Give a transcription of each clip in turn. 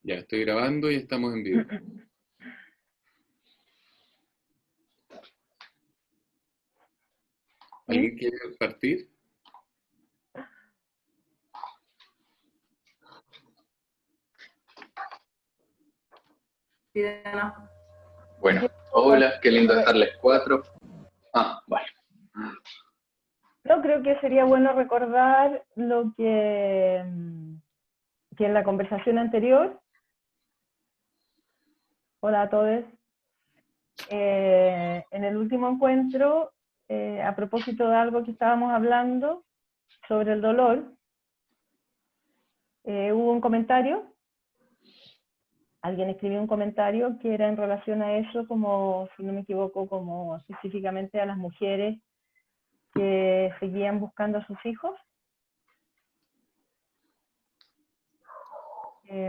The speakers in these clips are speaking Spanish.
Ya estoy grabando y estamos en vivo. ¿Alguien quiere partir? Bueno, hola, qué lindo dejarles 4. Vale. No, creo que sería bueno recordar lo que en la conversación anterior, hola a todos, en el último encuentro, a propósito de algo que estábamos hablando sobre el dolor, hubo un comentario, alguien escribió un comentario que era en relación a eso, como, si no me equivoco, como específicamente a las mujeres que seguían buscando a sus hijos. Y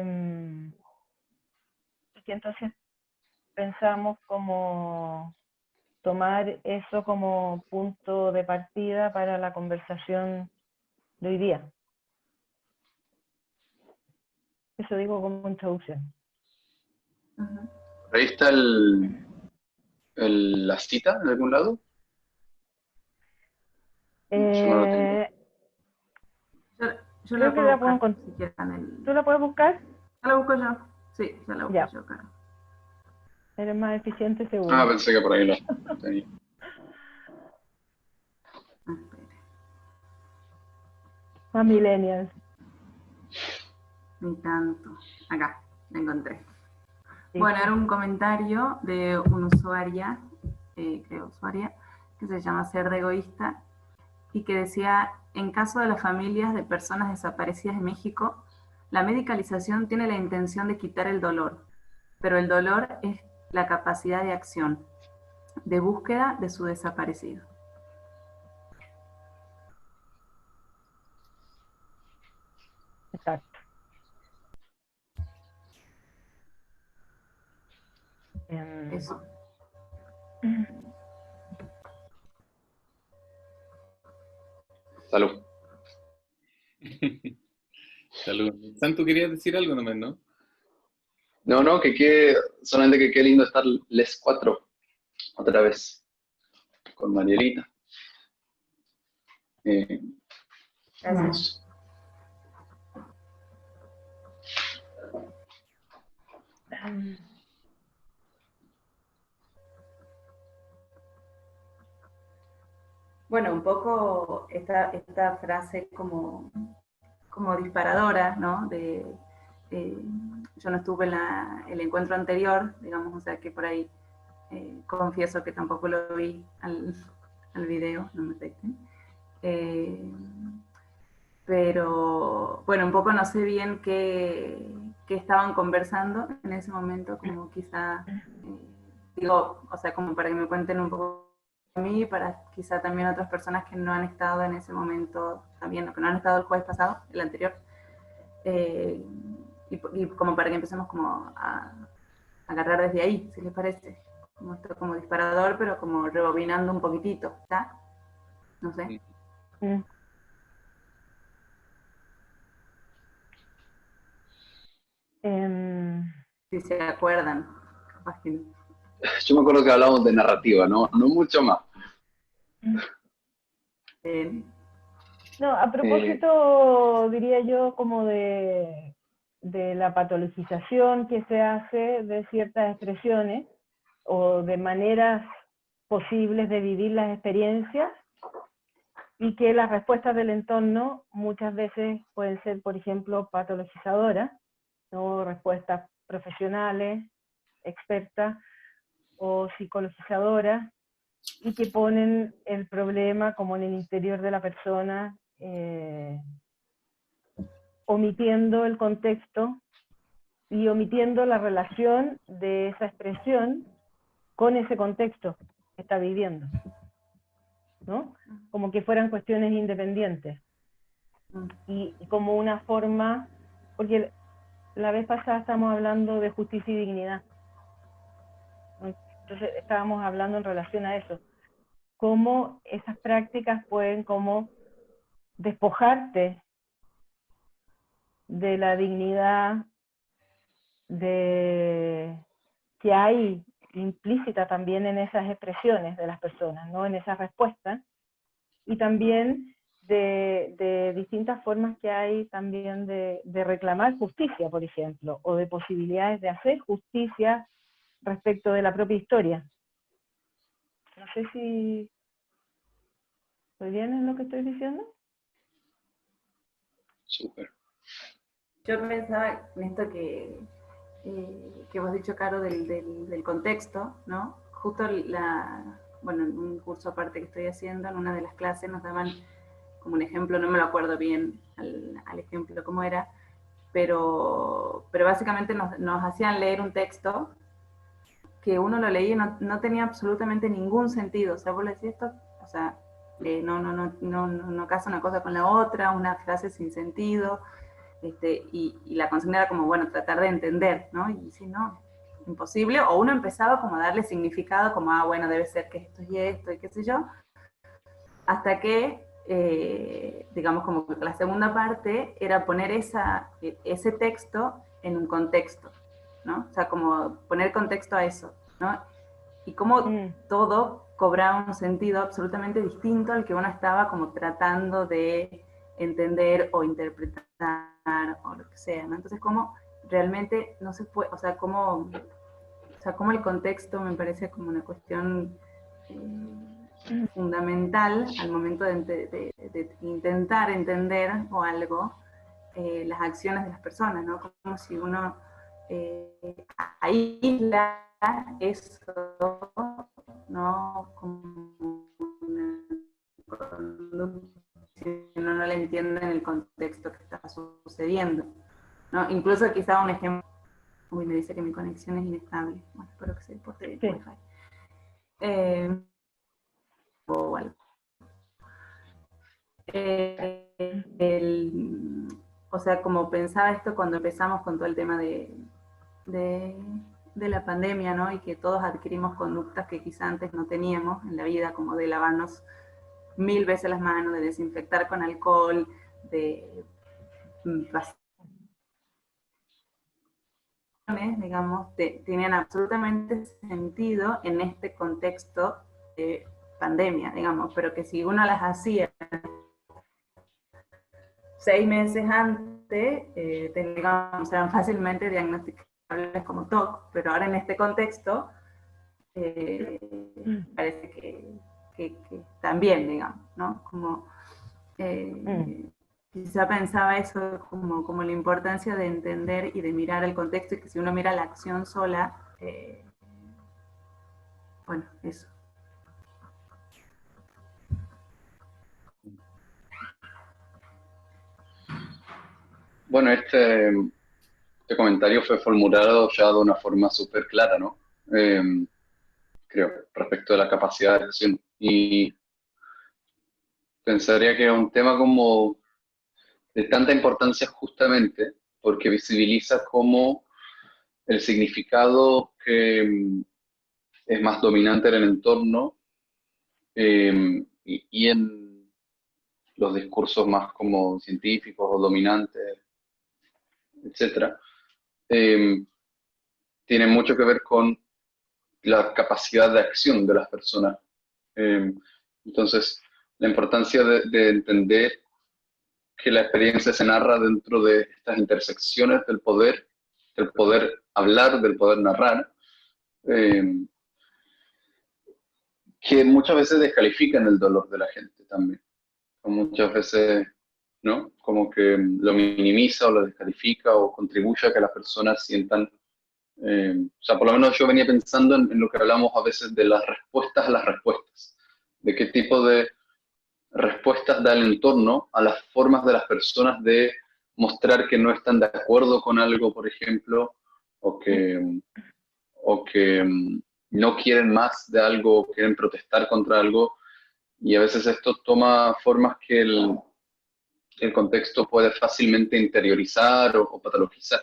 que entonces pensamos como tomar eso como punto de partida para la conversación de hoy día. Eso digo como introducción. ¿Ahí está la cita en algún lado? Yo no lo tengo. Yo Creo la que puedo la buscar, puedo si quieren. ¿Tú la puedes buscar? ¿Ya la busco yo? Sí, ya la busco Ya. yo, claro. Eres más eficiente seguro. Pensé que por ahí lo tenía. Espere. Más millennials. Ni tanto. Acá, la encontré. Sí. Bueno, era un comentario de una usuaria, usuaria, que se llama Ser de Egoísta, y que decía, en caso de las familias de personas desaparecidas en México, la medicalización tiene la intención de quitar el dolor, pero el dolor es la capacidad de acción, de búsqueda de su desaparecido. Exacto. Eso. Salud. Salud. Santo, querías decir algo nomás, ¿no? No, solamente que qué lindo estar les 4 otra vez con Marielita. Gracias. Bueno, un poco esta frase como disparadora, ¿no? Yo no estuve en el encuentro anterior, digamos, o sea que por ahí confieso que tampoco lo vi al video, no me afecten. Pero bueno, un poco no sé bien qué estaban conversando en ese momento, como quizá, digo, o sea, como para que me cuenten un poco a mí, para quizá también otras personas que no han estado en ese momento también, o que no han estado el jueves pasado, el anterior, y como para que empecemos como a agarrar desde ahí, si les parece, como esto como disparador, pero como rebobinando un poquitito, ¿está? No sé. Si se acuerdan, capaz que no. Yo me acuerdo que hablábamos de narrativa, no mucho más. No, a propósito, diría yo, como de la patologización que se hace de ciertas expresiones o de maneras posibles de vivir las experiencias, y que las respuestas del entorno muchas veces pueden ser, por ejemplo, patologizadoras, ¿no? Respuestas profesionales, expertas o psicologizadoras, y que ponen el problema como en el interior de la persona, omitiendo el contexto y omitiendo la relación de esa expresión con ese contexto que está viviendo, ¿no? Como que fueran cuestiones independientes. Y como una forma, porque la vez pasada estábamos hablando de justicia y dignidad. Entonces estábamos hablando en relación a eso. Cómo esas prácticas pueden como despojarte de la dignidad que hay implícita también en esas expresiones de las personas, ¿no? En esas respuestas, y también de distintas formas que hay también de reclamar justicia, por ejemplo, o de posibilidades de hacer justicia respecto de la propia historia. No sé si estoy bien en lo que estoy diciendo. Súper. Yo pensaba en esto que vos has dicho, Caro, del contexto, ¿no? Justo bueno, en un curso aparte que estoy haciendo, en una de las clases nos daban como un ejemplo, no me lo acuerdo bien al ejemplo cómo era, pero básicamente nos hacían leer un texto que uno lo leía y no tenía absolutamente ningún sentido. O sea, vos le decís esto, o sea, no casa una cosa con la otra, una frase sin sentido, y la consigna era como, bueno, tratar de entender, ¿no? Y si no, imposible, o uno empezaba como a darle significado, como, bueno, debe ser que esto y esto, y qué sé yo, hasta que, digamos, como que la segunda parte era poner ese texto en un contexto, ¿no? O sea, como poner contexto a eso, ¿no? Y cómo todo cobraba un sentido absolutamente distinto al que uno estaba como tratando de entender o interpretar o lo que sea, ¿no? Entonces, cómo realmente no se puede, o sea, cómo el contexto me parece como una cuestión fundamental al momento de intentar entender o algo las acciones de las personas, ¿no? Como si uno aísla eso, ¿no? Como una conducta, si uno no le entiende en el contexto que está sucediendo, ¿no? Incluso quizá un ejemplo, uy, me dice que mi conexión es inestable, bueno, espero que se porte bien, Sí. Wi-Fi. O algo. O sea, como pensaba esto cuando empezamos con todo el tema de la pandemia, ¿no? Y que todos adquirimos conductas que quizá antes no teníamos en la vida, como de lavarnos 1000 veces las manos, de desinfectar con alcohol, de digamos, tenían absolutamente sentido en este contexto de pandemia, digamos, pero que si uno las hacía 6 meses antes, digamos, eran fácilmente diagnosticables como TOC, pero ahora en este contexto parece que también, digamos, ¿no? Como quizá pensaba eso como la importancia de entender y de mirar el contexto, y que si uno mira la acción sola, bueno, eso. Bueno, este comentario fue formulado ya de una forma súper clara, ¿no? Creo, respecto de la capacidad de acción. Y pensaría que es un tema como de tanta importancia justamente porque visibiliza cómo el significado que es más dominante en el entorno y en los discursos más como científicos o dominantes, etcétera, tiene mucho que ver con la capacidad de acción de las personas. Entonces, la importancia de entender que la experiencia se narra dentro de estas intersecciones del poder hablar, del poder narrar, que muchas veces descalifican el dolor de la gente también. O muchas veces, ¿no? Como que lo minimiza o lo descalifica o contribuye a que las personas sientan. O sea, por lo menos yo venía pensando en lo que hablamos a veces de las respuestas a las respuestas, de qué tipo de respuestas da el entorno a las formas de las personas de mostrar que no están de acuerdo con algo, por ejemplo, o que no quieren más de algo, o quieren protestar contra algo, y a veces esto toma formas que el contexto puede fácilmente interiorizar o patologizar.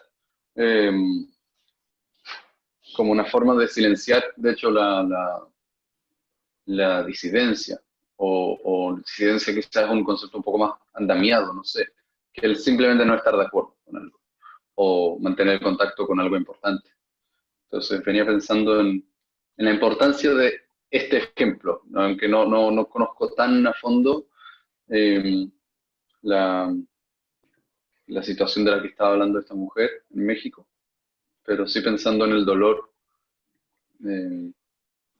Como una forma de silenciar, de hecho, la disidencia, o disidencia quizás es un concepto un poco más andamiado, no sé, que el simplemente no estar de acuerdo con algo. o mantener el contacto con algo importante. Entonces venía pensando en la importancia de este ejemplo, ¿no? Aunque no conozco tan a fondo eh, la, la situación de la que estaba hablando esta mujer en México, pero sí pensando en el dolor, eh,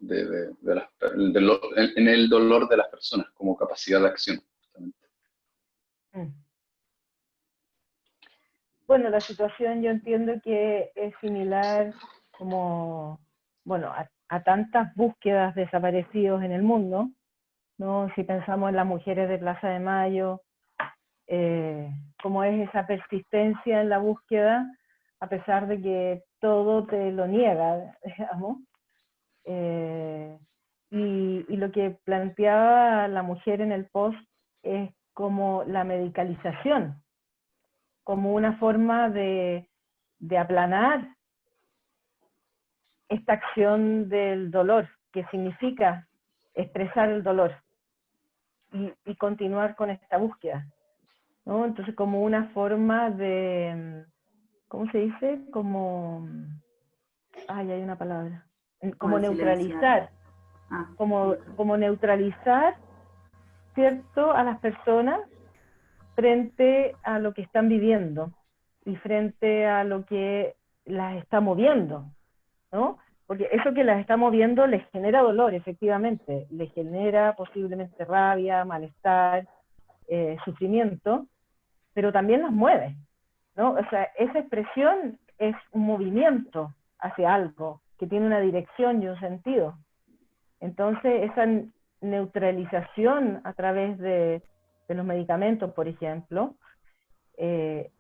en el dolor de las personas como capacidad de acción. Justamente. Bueno, la situación yo entiendo que es similar como, bueno, a tantas búsquedas de desaparecidos en el mundo, ¿no? Si pensamos en las mujeres de Plaza de Mayo, cómo es esa persistencia en la búsqueda, a pesar de que todo te lo niega, digamos. Y lo que planteaba la mujer en el post es como la medicalización, como una forma de aplanar esta acción del dolor, que significa expresar el dolor y continuar con esta búsqueda, ¿no? Entonces, como una forma de, ¿cómo se dice? Como, ay, hay una palabra, como neutralizar, como neutralizar, ¿cierto?, a las personas frente a lo que están viviendo y frente a lo que las está moviendo, ¿no? Porque eso que las está moviendo les genera dolor, efectivamente, les genera posiblemente rabia, malestar, sufrimiento, pero también las mueve, ¿no? O sea, esa expresión es un movimiento hacia algo que tiene una dirección y un sentido. Entonces, esa neutralización a través de los medicamentos, por ejemplo,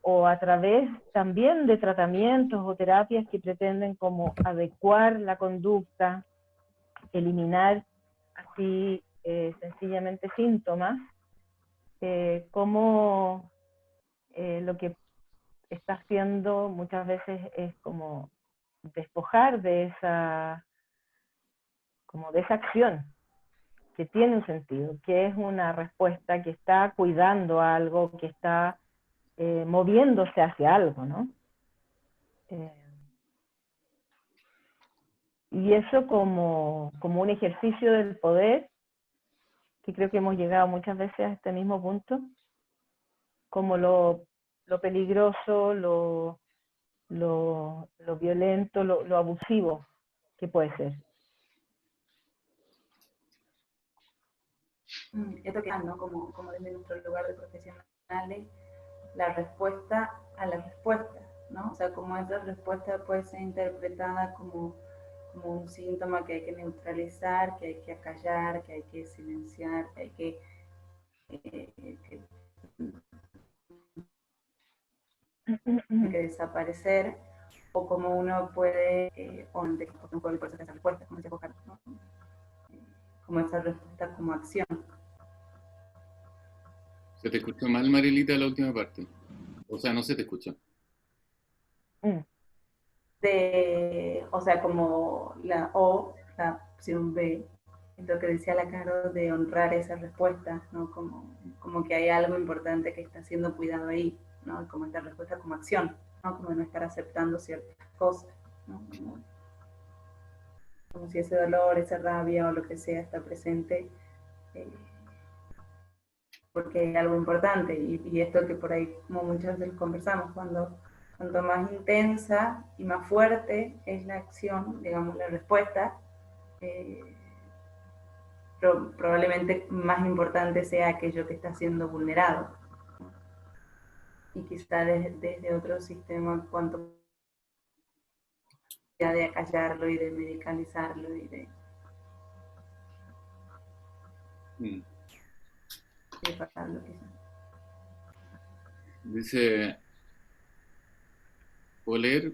o a través también de tratamientos o terapias que pretenden como adecuar la conducta, eliminar así sencillamente síntomas, como lo que está haciendo muchas veces es como despojar como de esa acción que tiene un sentido, que es una respuesta que está cuidando algo, que está moviéndose hacia algo, ¿no? Y eso como un ejercicio del poder, que creo que hemos llegado muchas veces a este mismo punto, como lo peligroso, lo violento, lo abusivo que puede ser. Esto que ¿no? como desde nuestro lugar de profesionales, la respuesta a la respuesta, ¿no? O sea, como esa respuesta puede ser interpretada como un síntoma que hay que neutralizar, que hay que acallar, que hay que silenciar, que hay que desaparecer, o como uno puede, o un poco el proceso de esa respuesta, como decía Oscar, ¿no? Como esa respuesta como acción. Se te escuchó mal, Marilita, la última parte. O sea, no se te escuchó. O sea, como la O, la opción B, es lo que decía la Caro, de honrar esa respuesta, ¿no? Como que hay algo importante que está siendo cuidado ahí, ¿no? Como esta respuesta como acción, ¿no? Como no estar aceptando ciertas cosas, ¿no? Como si ese dolor, esa rabia o lo que sea está presente, porque hay algo importante, y esto que por ahí, como muchas veces conversamos, cuanto más intensa y más fuerte es la acción, digamos, la respuesta, probablemente más importante sea aquello que está siendo vulnerado. Y quizá desde otro sistema, cuanto de acallarlo y de medicalizarlo y de pasarlo, quizá. Dice, ¿puedo leer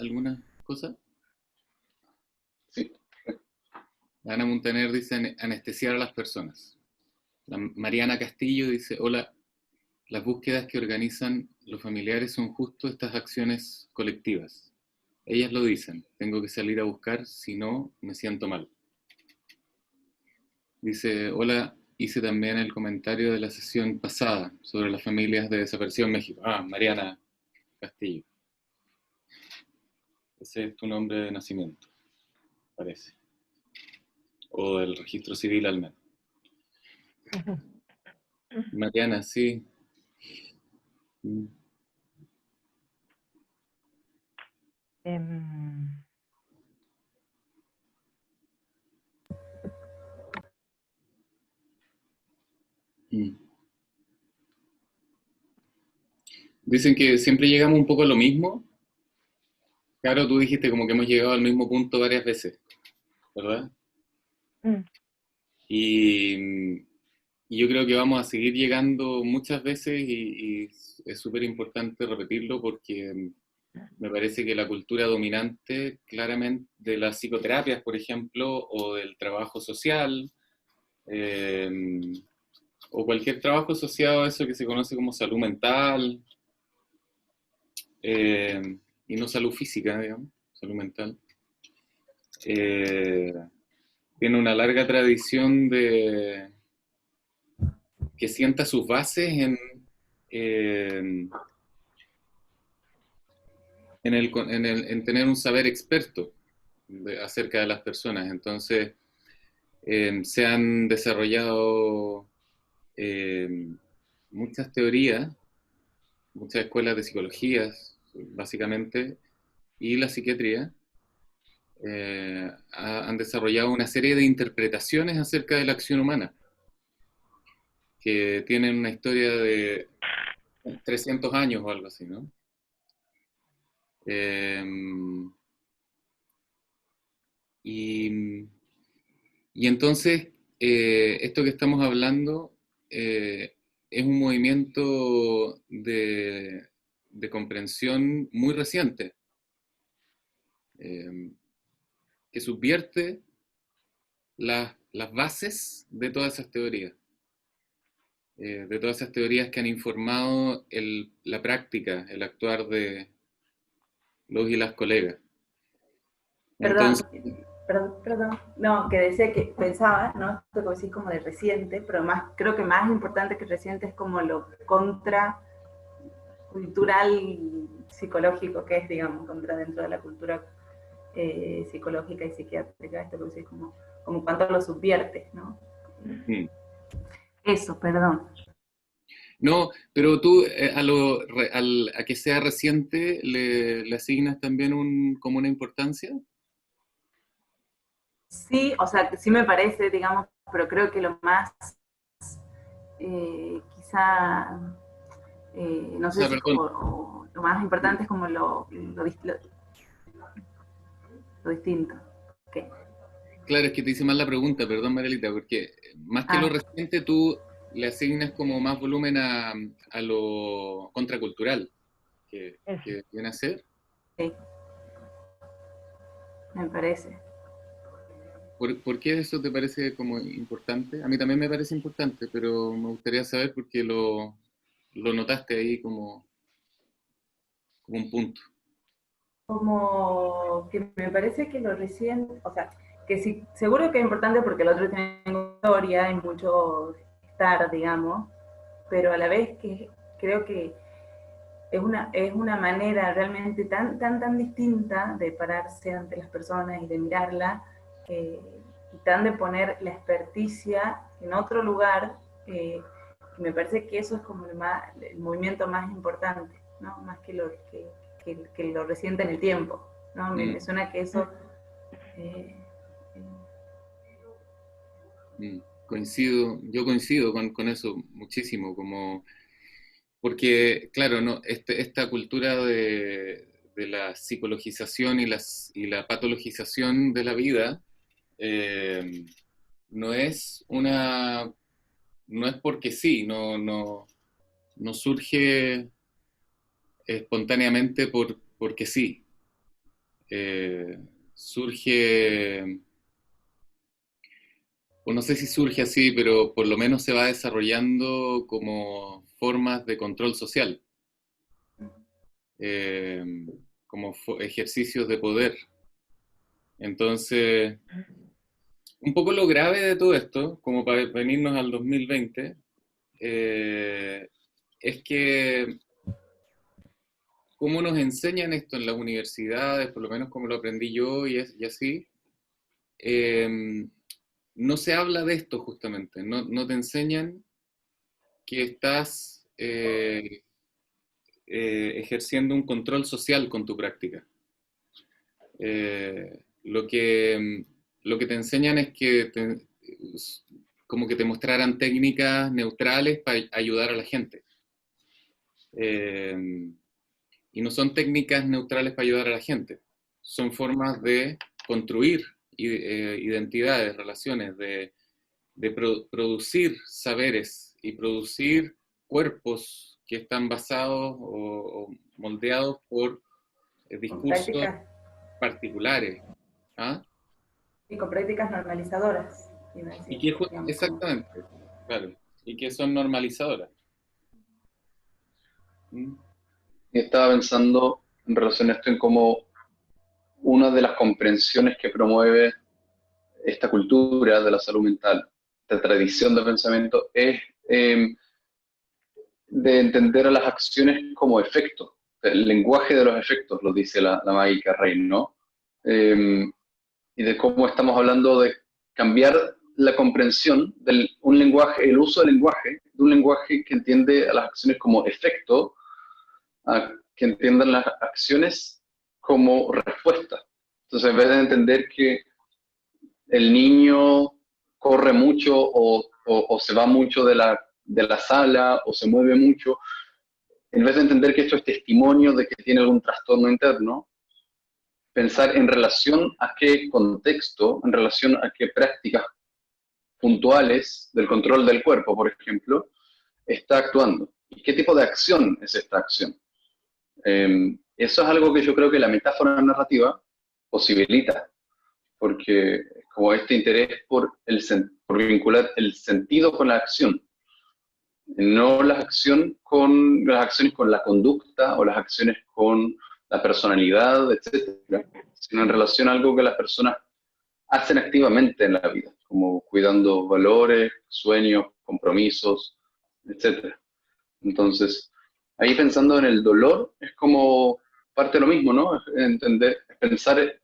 algunas cosas? Sí. Ana Montaner dice, anestesiar a las personas. Mariana Castillo dice, hola, las búsquedas que organizan los familiares son justo estas acciones colectivas. Ellas lo dicen, tengo que salir a buscar, si no, me siento mal. Dice, hola, hice también el comentario de la sesión pasada sobre las familias de desaparecidos en México. Ah, Mariana Castillo. Ese es tu nombre de nacimiento, parece. O del registro civil al menos. Mariana, sí. Dicen que siempre llegamos un poco a lo mismo. Claro, tú dijiste como que hemos llegado al mismo punto varias veces, ¿verdad? Y yo creo que vamos a seguir llegando muchas veces y es súper importante repetirlo porque me parece que la cultura dominante, claramente, de las psicoterapias, por ejemplo, o del trabajo social, o cualquier trabajo asociado a eso que se conoce como salud mental, y no salud física, digamos, salud mental, tiene una larga tradición de que sienta sus bases en tener un saber experto acerca de las personas. Entonces, se han desarrollado muchas teorías, muchas escuelas de psicología, básicamente, y la psiquiatría, han desarrollado una serie de interpretaciones acerca de la acción humana, que tienen una historia de 300 años o algo así, ¿no? Y entonces, esto que estamos hablando es un movimiento de comprensión muy reciente, que subvierte las bases de todas esas teorías. De todas esas teorías que han informado la práctica, el actuar de los y las colegas. Entonces, perdón. No, que decía que pensaba, ¿no? Esto que decís como de reciente, pero más, creo que más importante que reciente es como lo contracultural y psicológico que es, digamos, contra dentro de la cultura psicológica y psiquiátrica, esto que decís como cuánto lo subvierte, ¿no? Eso, perdón. No, pero tú a que sea reciente le asignas también como una importancia. Sí, o sea, sí me parece, digamos, pero creo que lo más, quizá, no sé si como, lo más importante es como lo distinto. Okay. Claro, es que te hice mal la pregunta, perdón, Marielita, porque más que lo reciente tú le asignas como más volumen a lo contracultural que viene a ser. Sí, me parece. ¿Por qué eso te parece como importante? A mí también me parece importante, pero me gustaría saber por qué lo notaste ahí como un punto. Como que me parece que lo reciente, o sea, que sí, seguro que es importante porque el otro tiene historia y mucho estar, digamos, pero a la vez que creo que es una manera realmente tan distinta de pararse ante las personas y de mirarla, y tan de poner la experticia en otro lugar, que me parece que eso es como el movimiento más importante, ¿no? Más que lo reciente en el tiempo, ¿no? Me suena que eso... Yo coincido con eso muchísimo, porque, claro, no, esta cultura de la psicologización y la patologización de la vida no es porque sí, no surge espontáneamente porque sí. Surge, o no sé si surge así, pero por lo menos se va desarrollando como formas de control social, como ejercicios de poder. Entonces, un poco lo grave de todo esto, como para venirnos al 2020, es que cómo nos enseñan esto en las universidades, por lo menos como lo aprendí yo y así, no se habla de esto justamente, no te enseñan que estás ejerciendo un control social con tu práctica. Lo que te enseñan es que como que te mostraran técnicas neutrales para ayudar a la gente. Y no son técnicas neutrales para ayudar a la gente, son formas de construir identidades, relaciones, de producir saberes y producir cuerpos que están basados o moldeados por discursos particulares. ¿Ah? Y con prácticas normalizadoras. Y que, exactamente, claro, y que son normalizadoras. Y estaba pensando en relación a esto, en cómo una de las comprensiones que promueve esta cultura de la salud mental, esta tradición de pensamiento, es de entender a las acciones como efectos. El lenguaje de los efectos, lo dice la Maggie Rein, ¿no? Y de cómo estamos hablando de cambiar la comprensión de un lenguaje, el uso del lenguaje, de un lenguaje que entiende a las acciones como efecto, a que entiendan las acciones como respuesta. Entonces, en vez de entender que el niño corre mucho o se va mucho de la sala o se mueve mucho, en vez de entender que esto es testimonio de que tiene algún trastorno interno, pensar en relación a qué contexto, en relación a qué prácticas puntuales del control del cuerpo, por ejemplo, está actuando. ¿Y qué tipo de acción es esta acción? Eso es algo que yo creo que la metáfora narrativa posibilita, porque es como este interés por vincular el sentido con la acción, no las acciones con la conducta o las acciones con la personalidad, etcétera, sino en relación a algo que las personas hacen activamente en la vida, como cuidando valores, sueños, compromisos, etcétera. Entonces, ahí pensando en el dolor, es como parte de lo mismo, ¿no? Entender, pensar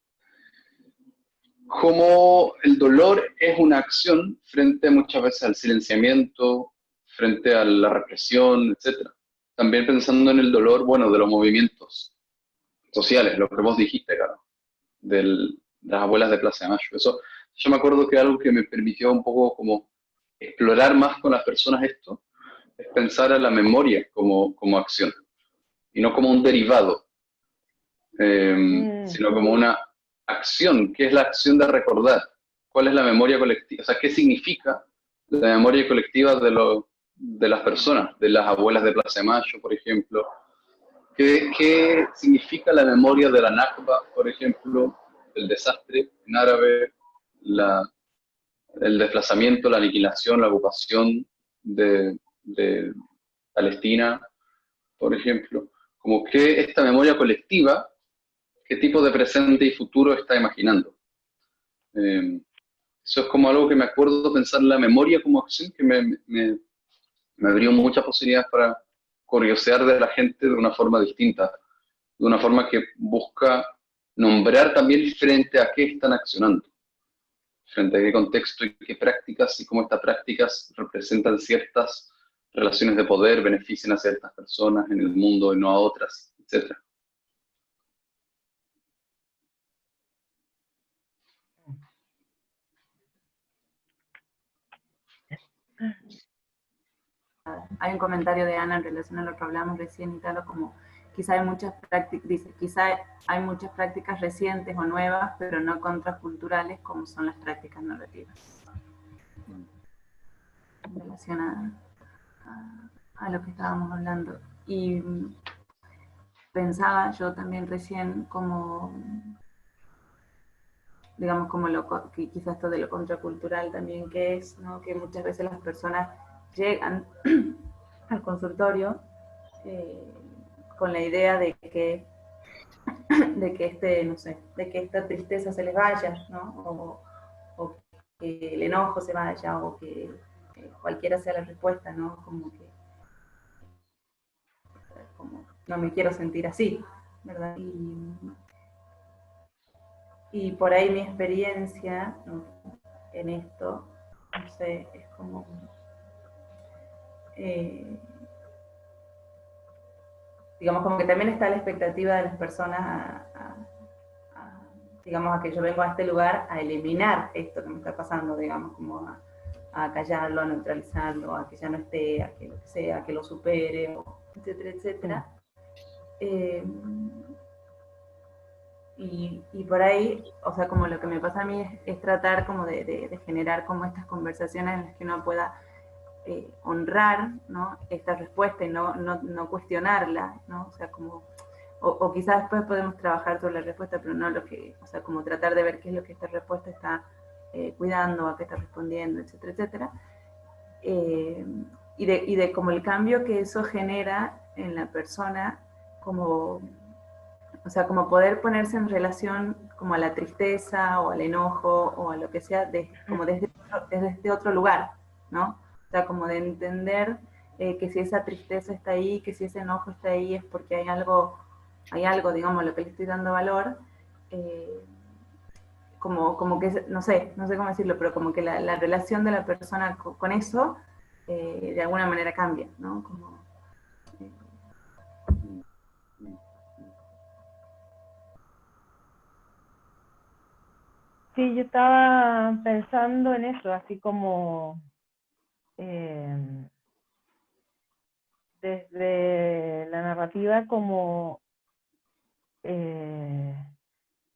cómo el dolor es una acción frente muchas veces al silenciamiento, frente a la represión, etcétera. También pensando en el dolor, bueno, de los movimientos sociales, lo que vos dijiste, claro, de las abuelas de Plaza de Mayo. Eso, yo me acuerdo que algo que me permitió un poco como explorar más con las personas esto, es pensar a la memoria como acción, y no como un derivado, sino como una acción, que es la acción de recordar. ¿Cuál es la memoria colectiva? O sea, ¿qué significa la memoria colectiva de las personas, de las abuelas de Plaza de Mayo, por ejemplo? ¿Qué significa la memoria de la Nakba, por ejemplo, el desastre en árabe, el desplazamiento, la aniquilación, la ocupación de Palestina, por ejemplo? Como que esta memoria colectiva, qué tipo de presente y futuro está imaginando. Eso es como algo que me acuerdo pensar en la memoria como acción, que me abrió muchas posibilidades para curiosear de la gente de una forma distinta, de una forma que busca nombrar también frente a qué están accionando, frente a qué contexto y qué prácticas, y cómo estas prácticas representan ciertas relaciones de poder, benefician a ciertas personas en el mundo y no a otras, etc. Hay un comentario de Ana en relación a lo que hablamos recién, Italo, como quizá hay muchas prácticas, dice, quizá hay muchas prácticas recientes o nuevas, pero no contraculturales como son las prácticas narrativas. En relación a lo que estábamos hablando. Y pensaba yo también recién como, digamos, como quizás esto de lo contracultural también que es, ¿no? Que muchas veces las personas llegan al consultorio con la idea de que no sé, de que esta tristeza se les vaya, ¿no? O que el enojo se vaya, o que cualquiera sea la respuesta, ¿no? Como no me quiero sentir así, ¿verdad? Y por ahí mi experiencia, ¿no?, en esto, no sé, es como... digamos, como que también está la expectativa de las personas digamos, a que yo vengo a este lugar a eliminar esto que me está pasando, digamos, como a callarlo, a neutralizarlo, a que ya no esté, a que lo que sea, a que lo supere, etcétera, etcétera. Y por ahí, o sea, como lo que me pasa a mí es tratar como de generar como estas conversaciones en las que uno pueda honrar, ¿no?, esta respuesta y no cuestionarla, ¿no? O sea, como, o quizás después podemos trabajar sobre la respuesta, pero no lo que, o sea, como tratar de ver qué es lo que esta respuesta está cuidando, a qué está respondiendo, etcétera, etcétera. Y de como el cambio que eso genera en la persona, como, o sea, como poder ponerse en relación como a la tristeza o al enojo o a lo que sea, como desde este otro lugar, ¿no? O sea, como de entender que si esa tristeza está ahí, que si ese enojo está ahí, es porque hay algo, digamos, a lo que le estoy dando valor, como que, no sé cómo decirlo, pero como que la relación de la persona con eso, de alguna manera cambia, ¿no? Como, Sí, yo estaba pensando en eso, así como desde la narrativa, como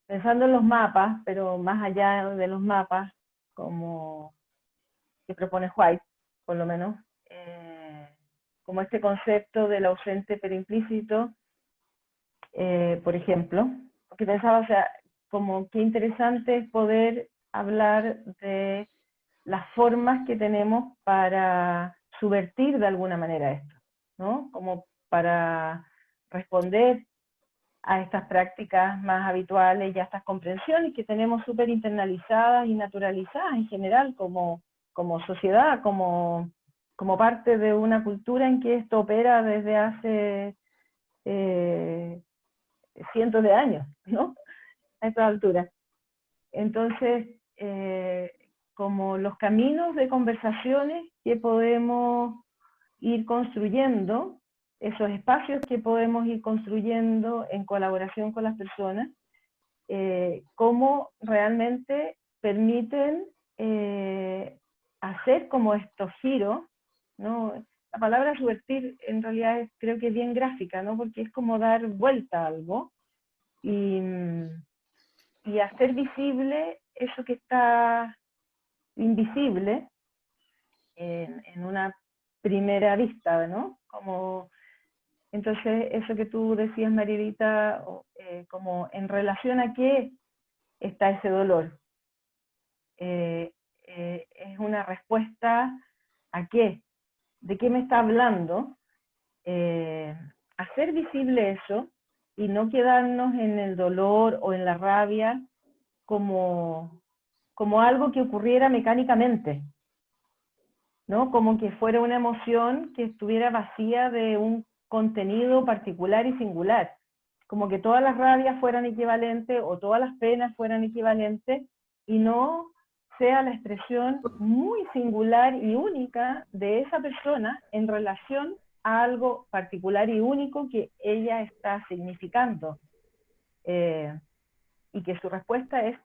pensando en los mapas, pero más allá de los mapas, como que propone White, por lo menos, como este concepto del ausente pero implícito, por ejemplo, porque pensaba, o sea, como qué interesante es poder hablar de las formas que tenemos para subvertir de alguna manera esto, ¿no? Como para responder a estas prácticas más habituales y a estas comprensiones que tenemos súper internalizadas y naturalizadas en general como sociedad, como parte de una cultura en que esto opera desde hace cientos de años, ¿no? A estas alturas. Entonces, como los caminos de conversaciones que podemos ir construyendo, esos espacios que podemos ir construyendo en colaboración con las personas, cómo realmente permiten hacer como estos giros, ¿no? La palabra subvertir en realidad creo que es bien gráfica, ¿no? Porque es como dar vuelta a algo y hacer visible eso que está invisible en una primera vista, ¿no? Como, entonces, eso que tú decías, Maridita, como en relación a qué está ese dolor. Es una respuesta a qué, de qué me está hablando, hacer visible eso y no quedarnos en el dolor o en la rabia como algo que ocurriera mecánicamente, ¿no? Como que fuera una emoción que estuviera vacía de un contenido particular y singular, como que todas las rabias fueran equivalentes o todas las penas fueran equivalentes y no sea la expresión muy singular y única de esa persona en relación a algo particular y único que ella está significando. Y que su respuesta es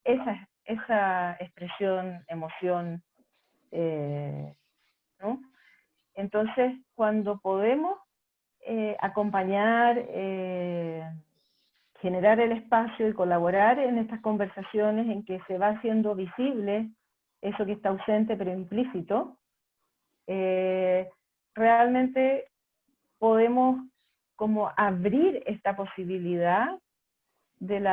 esa expresión, emoción, ¿no? Entonces, cuando podemos acompañar, generar el espacio y colaborar en estas conversaciones en que se va haciendo visible eso que está ausente pero implícito, realmente podemos como abrir esta posibilidad de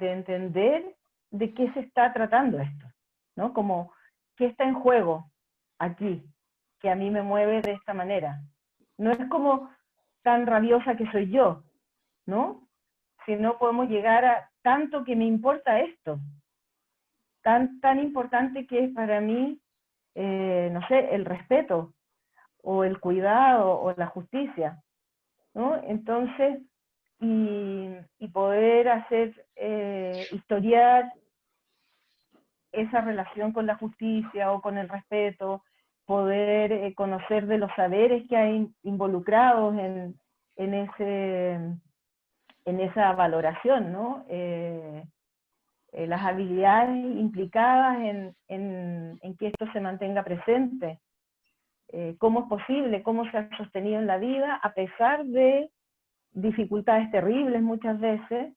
entender de qué se está tratando esto, ¿no? Como qué está en juego aquí, que a mí me mueve de esta manera. No es como tan rabiosa que soy yo, ¿no? Sino podemos llegar a tanto que me importa esto, tan importante que es para mí, no sé, el respeto, o el cuidado o la justicia, ¿no? Entonces, y poder hacer, historiar esa relación con la justicia o con el respeto, poder conocer de los saberes que hay involucrados en esa valoración, ¿no? Las habilidades implicadas en que esto se mantenga presente. Cómo es posible, cómo se ha sostenido en la vida a pesar de dificultades terribles muchas veces,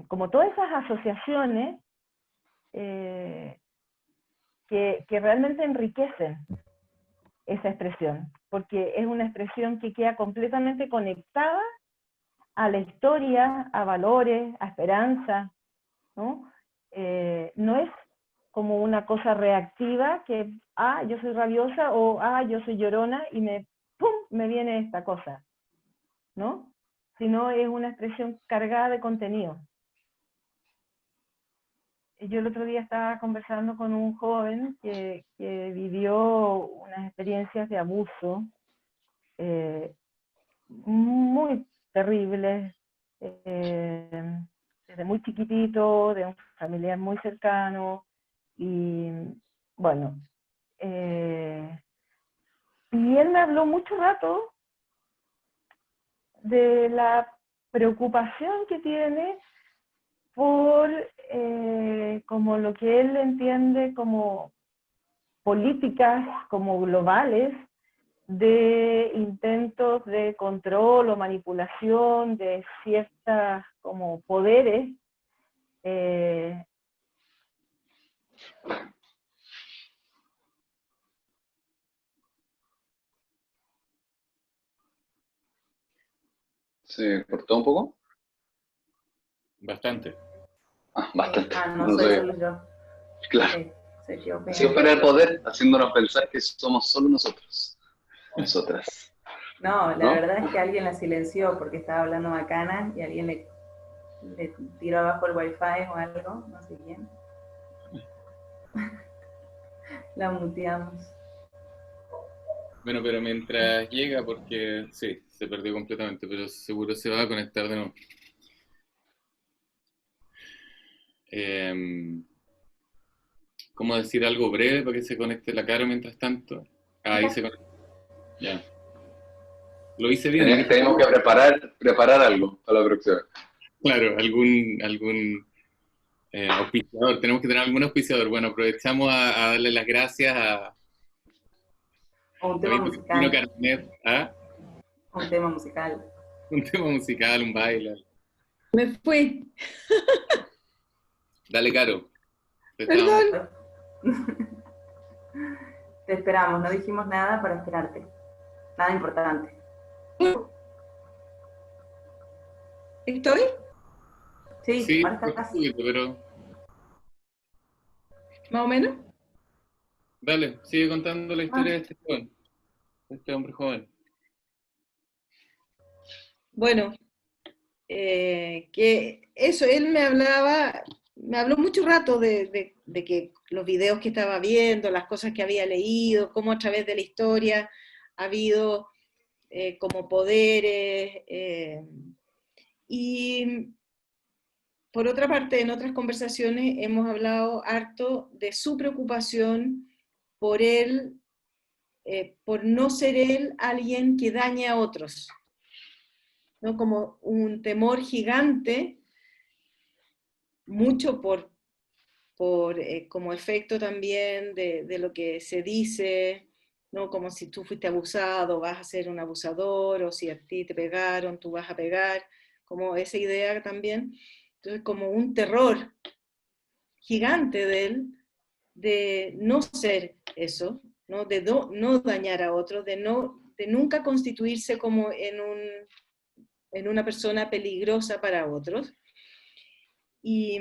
como todas esas asociaciones que realmente enriquecen esa expresión, porque es una expresión que queda completamente conectada a la historia, a valores, a esperanza, ¿no? No es como una cosa reactiva que, yo soy rabiosa o, yo soy llorona y ¡pum!, me viene esta cosa, ¿no? Sino es una expresión cargada de contenido. Yo el otro día estaba conversando con un joven que vivió unas experiencias de abuso muy terribles, desde muy chiquitito, de un familiar muy cercano, y bueno, y él me habló mucho rato de la preocupación que tiene por como lo que él entiende como políticas como globales de intentos de control o manipulación de ciertas como poderes ¿Se cortó un poco? Bastante. Bastante. No No soy sé. solo yo. Claro. Sí, soy yo. Así opera el poder, haciéndonos pensar que somos solo nosotros, nosotras. No, la ¿No? verdad es que alguien la silenció porque estaba hablando bacana y alguien le tiró abajo el wifi o algo, no sé quién. La muteamos. Bueno, pero mientras llega, porque sí, se perdió completamente, pero seguro se va a conectar de nuevo. ¿Cómo decir algo breve para que se conecte la Caro mientras tanto? Ahí se conecta. Ya. Lo hice bien. Tenemos que preparar algo para la próxima. Claro, algún auspiciador. Tenemos que tener algún auspiciador. Bueno, aprovechamos a darle las gracias a Un tema musical. Carnet, Un tema musical. un tema musical, un baile. Me fui. Dale, Caro. Perdón. Te esperamos, no dijimos nada para esperarte. Nada importante. ¿Estoy? Sí, ahora estás. Pero ¿Más o menos? dale, sigue contando la historia de este joven, de este hombre joven. Bueno, que eso, él me habló mucho rato de que los videos que estaba viendo, las cosas que había leído, cómo a través de la historia ha habido como poderes, y por otra parte, en otras conversaciones hemos hablado harto de su preocupación por él, por no ser él alguien que daña a otros, ¿no? Como un temor gigante, mucho por como efecto también de lo que se dice, ¿no? Como si tú fuiste abusado, vas a ser un abusador, o si a ti te pegaron, tú vas a pegar, como esa idea también. Entonces, como un terror gigante de él, de no ser eso, ¿no? De no dañar a otros, de nunca constituirse como en una persona peligrosa para otros. Y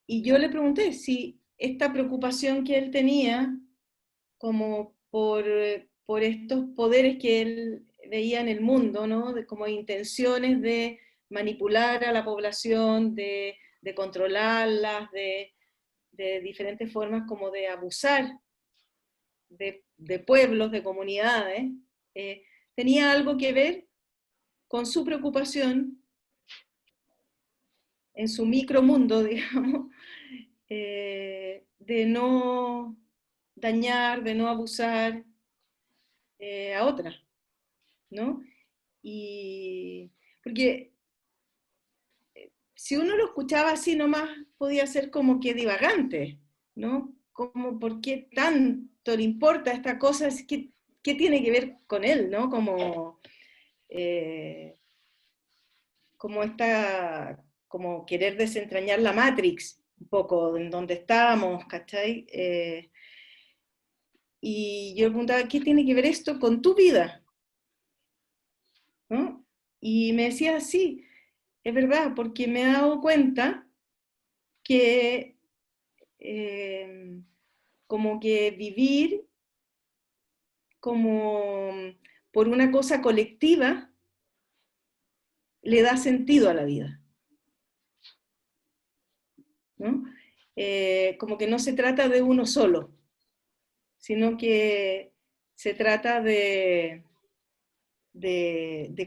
yo le pregunté si esta preocupación que él tenía como por estos poderes que él veía en el mundo, ¿no? Como intenciones de manipular a la población, de controlarlas, de diferentes formas como de abusar de pueblos, de comunidades, tenía algo que ver con su preocupación en su micromundo, digamos, de no dañar, de no abusar a otras, ¿no? Y porque si uno lo escuchaba así nomás, podía ser como que divagante, ¿no? Como, ¿por qué tanto le importa esta cosa? ¿Qué tiene que ver con él, ¿no? Como querer desentrañar la Matrix, un poco en donde estábamos, ¿cachai? Y yo preguntaba, ¿qué tiene que ver esto con tu vida? ¿No? Y me decía, sí, es verdad, porque me he dado cuenta que como que vivir como por una cosa colectiva le da sentido a la vida, ¿no? Como que no se trata de uno solo, sino que se trata de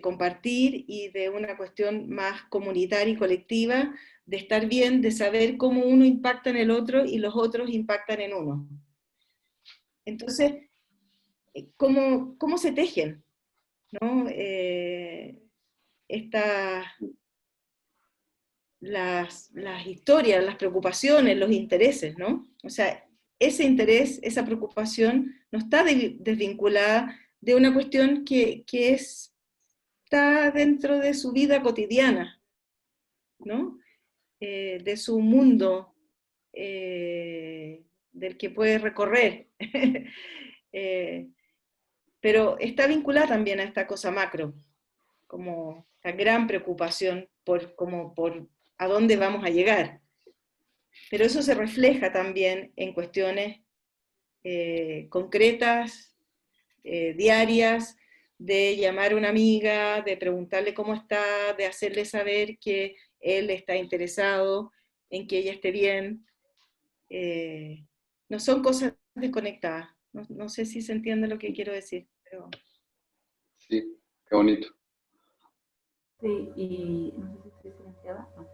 compartir y de una cuestión más comunitaria y colectiva, de estar bien, de saber cómo uno impacta en el otro y los otros impactan en uno. Entonces, ¿cómo se tejen, ¿no? Las historias, las preocupaciones, los intereses, ¿no? O sea, ese interés, esa preocupación no está desvinculada de una cuestión que está dentro de su vida cotidiana, ¿no? De su mundo, del que puede recorrer. Pero está vinculada también a esta cosa macro, como la gran preocupación por a dónde vamos a llegar. Pero eso se refleja también en cuestiones concretas, diarias, de llamar a una amiga, de preguntarle cómo está, de hacerle saber que él está interesado en que ella esté bien. No son cosas desconectadas. No sé si se entiende lo que quiero decir. Pero... Sí, qué bonito. Sí, y no sé si estoy silenciada. No.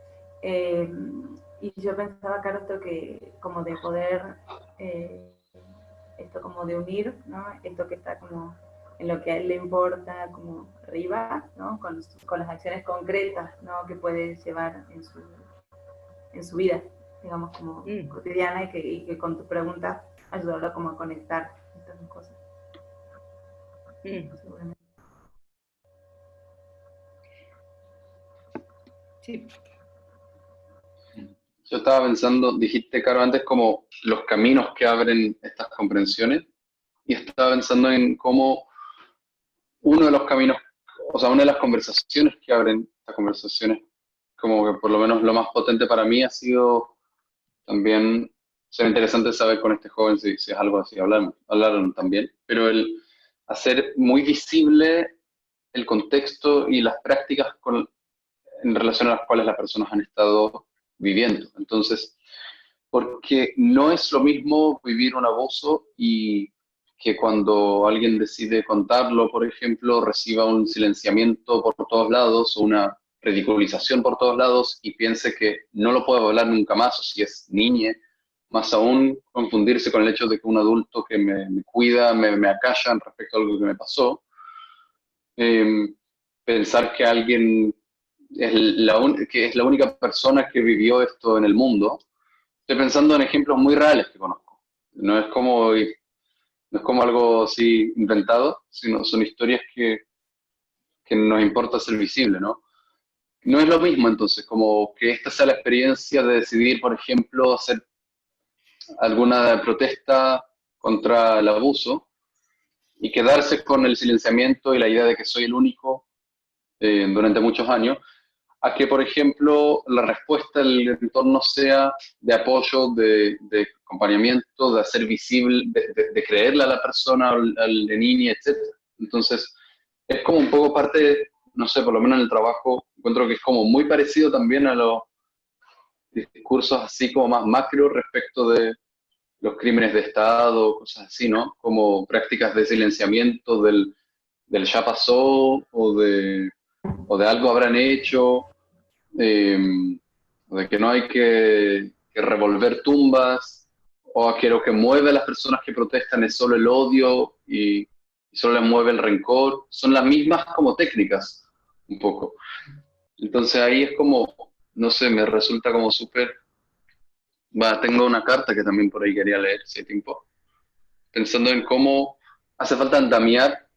Y yo pensaba, Caro, esto que como de poder, esto como de unir, ¿no? Esto que está como en lo que a él le importa, como arriba, ¿no? Con las acciones concretas, ¿no? Que puede llevar en su vida, digamos, como cotidiana, y que con tu pregunta ayudarlo como a conectar estas dos cosas. Seguramente. Sí. Yo estaba pensando, dijiste, Caro, antes como los caminos que abren estas comprensiones, y estaba pensando en cómo uno de los caminos, o sea, una de las conversaciones que abren estas conversaciones, como que por lo menos lo más potente para mí ha sido también, será interesante saber con este joven si es algo así, hablaron también, pero el hacer muy visible el contexto y las prácticas en relación a las cuales las personas han estado viviendo. Entonces, porque no es lo mismo vivir un abuso y que cuando alguien decide contarlo, por ejemplo, reciba un silenciamiento por todos lados o una ridiculización por todos lados y piense que no lo puede hablar nunca más, o si es niña, más aún confundirse con el hecho de que un adulto que me cuida, me acallan respecto a algo que me pasó. Pensar que alguien que es la única persona que vivió esto en el mundo. Estoy pensando en ejemplos muy reales que conozco. No es como algo así inventado, sino son historias que nos importa hacer visible, ¿no? No es lo mismo entonces, como que esta sea la experiencia de decidir, por ejemplo, hacer alguna protesta contra el abuso y quedarse con el silenciamiento y la idea de que soy el único durante muchos años, a que, por ejemplo, la respuesta del entorno sea de apoyo, de acompañamiento, de hacer visible, de creerle a la persona, al niño, etc. Entonces, es como un poco parte, no sé, por lo menos en el trabajo, encuentro que es como muy parecido también a los discursos así como más macro respecto de los crímenes de Estado, cosas así, ¿no? Como prácticas de silenciamiento del ya pasó o de algo habrán hecho, eh, de que no hay que revolver tumbas, o que lo que mueve a las personas que protestan es solo el odio y solo les mueve el rencor. Son las mismas como técnicas, un poco. Entonces ahí es como, no sé, me resulta como súper... Va, tengo una carta que también por ahí quería leer, si hay tiempo. Pensando en cómo hace falta andamiar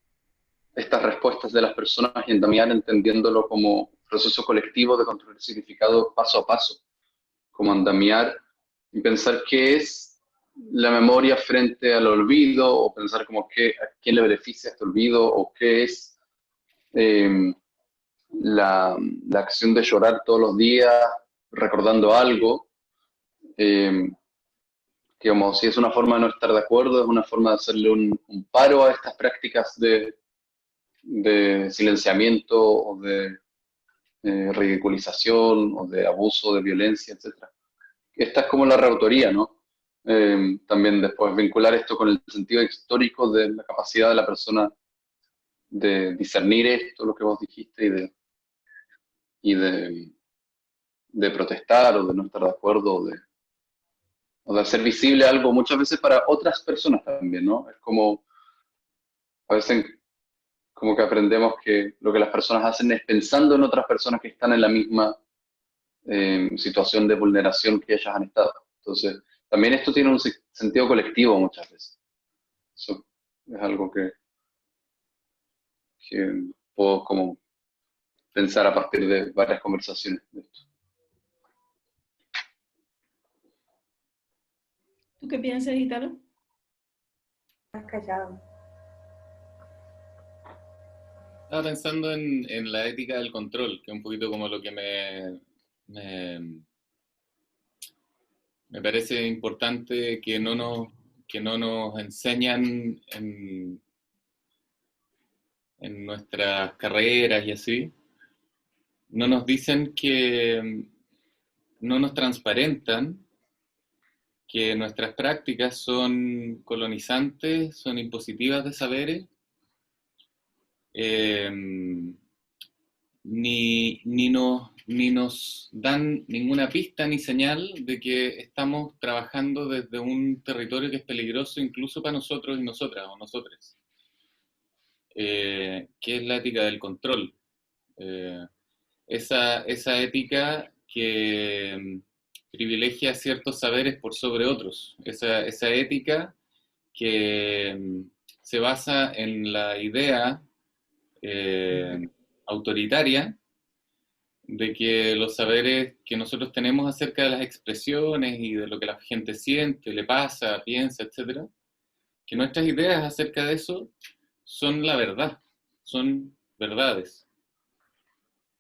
estas respuestas de las personas y andamiar entendiéndolo como proceso colectivo de construir significado paso a paso, como andamiar y pensar qué es la memoria frente al olvido, o pensar como a quién le beneficia este olvido, o qué es eh, la acción de llorar todos los días recordando algo, eh, que como si es una forma de no estar de acuerdo, es una forma de hacerle un paro a estas prácticas de silenciamiento o de ridiculización o de abuso, de violencia, etcétera. Esta es como la reautoría, ¿no? También después vincular esto con el sentido histórico de la capacidad de la persona de discernir esto, lo que vos dijiste, y de protestar o de no estar de acuerdo o de hacer visible algo muchas veces para otras personas también, ¿no? Es como, a veces como que aprendemos que lo que las personas hacen es pensando en otras personas que están en la misma situación de vulneración que ellas han estado. Entonces, también esto tiene un sentido colectivo muchas veces. Eso es algo que puedo como pensar a partir de varias conversaciones de esto. ¿Tú qué piensas, Italo? Estás callado. Estaba pensando en la ética del control, que es un poquito como lo que me parece importante que no nos enseñan en nuestras carreras y así. No nos dicen no nos transparentan que nuestras prácticas son colonizantes, son impositivas de saberes, ni nos dan ninguna pista ni señal de que estamos trabajando desde un territorio que es peligroso incluso para nosotros y nosotras o nosotras, que es la ética del control. Esa ética que privilegia ciertos saberes por sobre otros, esa ética que se basa en la idea autoritaria de que los saberes que nosotros tenemos acerca de las expresiones y de lo que la gente siente, le pasa, piensa, etc., que nuestras ideas acerca de eso son la verdad, son verdades.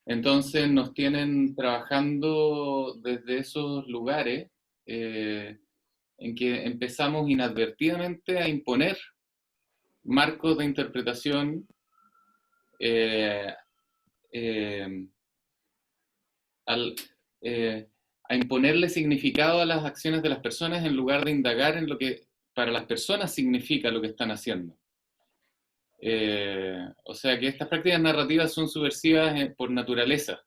Entonces nos tienen trabajando desde esos lugares en que empezamos inadvertidamente a imponer marcos de interpretación a imponerle significado a las acciones de las personas en lugar de indagar en lo que para las personas significa lo que están haciendo. O sea que estas prácticas narrativas son subversivas por naturaleza,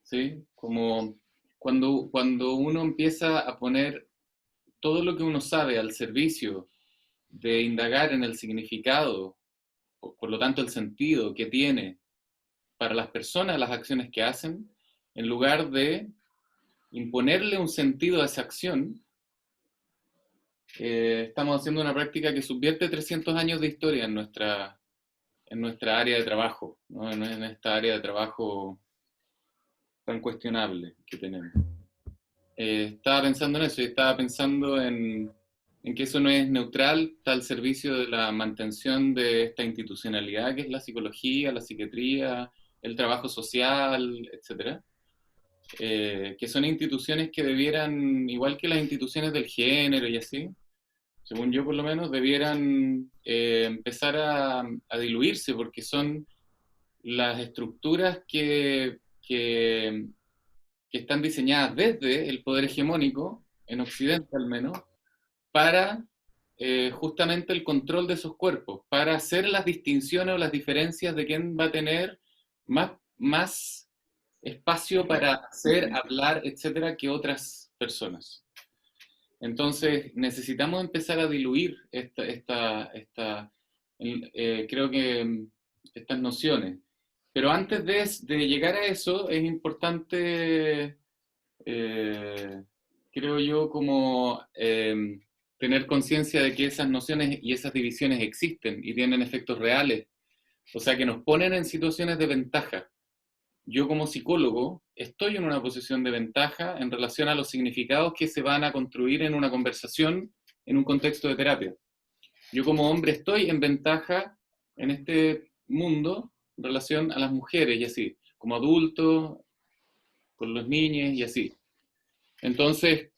¿sí? Como cuando uno empieza a poner todo lo que uno sabe al servicio de indagar en el significado, por lo tanto el sentido que tiene para las personas las acciones que hacen, en lugar de imponerle un sentido a esa acción, estamos haciendo una práctica que subvierte 300 años de historia en nuestra área de trabajo, ¿no? En esta área de trabajo tan cuestionable que tenemos. Estaba pensando en eso y estaba pensando en que eso no es neutral, está al servicio de la mantención de esta institucionalidad que es la psicología, la psiquiatría, el trabajo social, etcétera. Que son instituciones que debieran, igual que las instituciones del género y así, según yo por lo menos, debieran empezar a diluirse, porque son las estructuras que están diseñadas desde el poder hegemónico, en Occidente al menos, para justamente el control de esos cuerpos, para hacer las distinciones o las diferencias de quién va a tener más espacio para hacer, hablar, etcétera, que otras personas. Entonces, necesitamos empezar a diluir creo que estas nociones. Pero antes de llegar a eso, es importante, creo yo, como tener conciencia de que esas nociones y esas divisiones existen y tienen efectos reales. O sea, que nos ponen en situaciones de ventaja. Yo como psicólogo estoy en una posición de ventaja en relación a los significados que se van a construir en una conversación en un contexto de terapia. Yo como hombre estoy en ventaja en este mundo en relación a las mujeres y así, como adulto, con los niños y así. Entonces,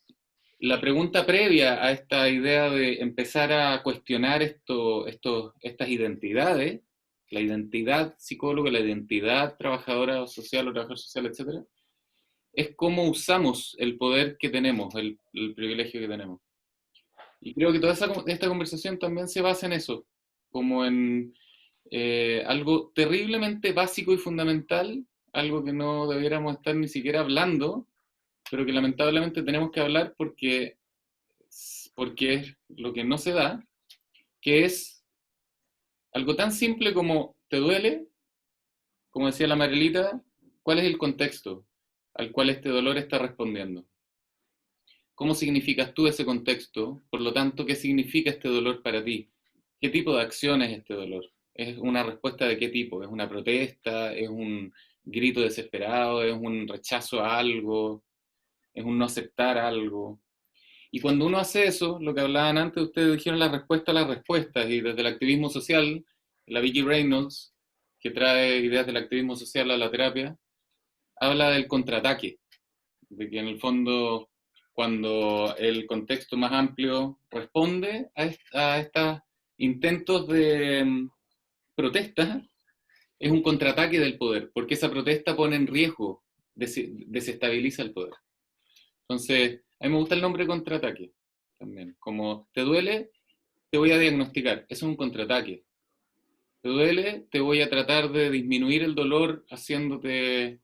la pregunta previa a esta idea de empezar a cuestionar estas identidades, la identidad psicóloga, la identidad trabajadora social o trabajador social, etc., es cómo usamos el poder que tenemos, el privilegio que tenemos. Y creo que toda esta conversación también se basa en eso, como en algo terriblemente básico y fundamental, algo que no debiéramos estar ni siquiera hablando, pero que lamentablemente tenemos que hablar porque es lo que no se da, que es algo tan simple como ¿te duele? Como decía la Marielita, ¿cuál es el contexto al cual este dolor está respondiendo? ¿Cómo significas tú ese contexto? Por lo tanto, ¿qué significa este dolor para ti? ¿Qué tipo de acción es este dolor? ¿Es una respuesta de qué tipo? ¿Es una protesta? ¿Es un grito desesperado? ¿Es un rechazo a algo? ¿Es un no aceptar algo? Y cuando uno hace eso, lo que hablaban antes, ustedes dijeron la respuesta a las respuestas, y desde el activismo social, la Vicki Reynolds, que trae ideas del activismo social a la terapia, habla del contraataque, de que en el fondo, cuando el contexto más amplio responde a estos intentos de protesta, es un contraataque del poder, porque esa protesta pone en riesgo, desestabiliza el poder. Entonces, a mí me gusta el nombre contraataque también. Como te duele, te voy a diagnosticar. Eso es un contraataque. Te duele, te voy a tratar de disminuir el dolor haciéndote...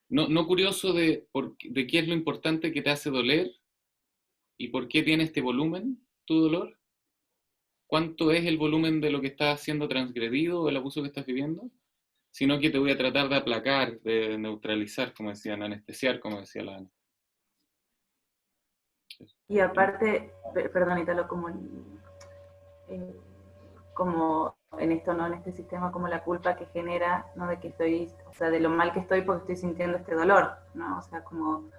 No curioso de qué es lo importante que te hace doler y por qué tiene este volumen tu dolor. ¿Cuánto es el volumen de lo que estás siendo transgredido o el abuso que estás viviendo? Sino que te voy a tratar de aplacar, de neutralizar, como decían, anestesiar, como decía la Ana. Y aparte, perdón, Italo, como en esto, ¿no? En este sistema, como la culpa que genera, ¿no? De que estoy, o sea, de lo mal que estoy porque estoy sintiendo este dolor, ¿no? O sea, como,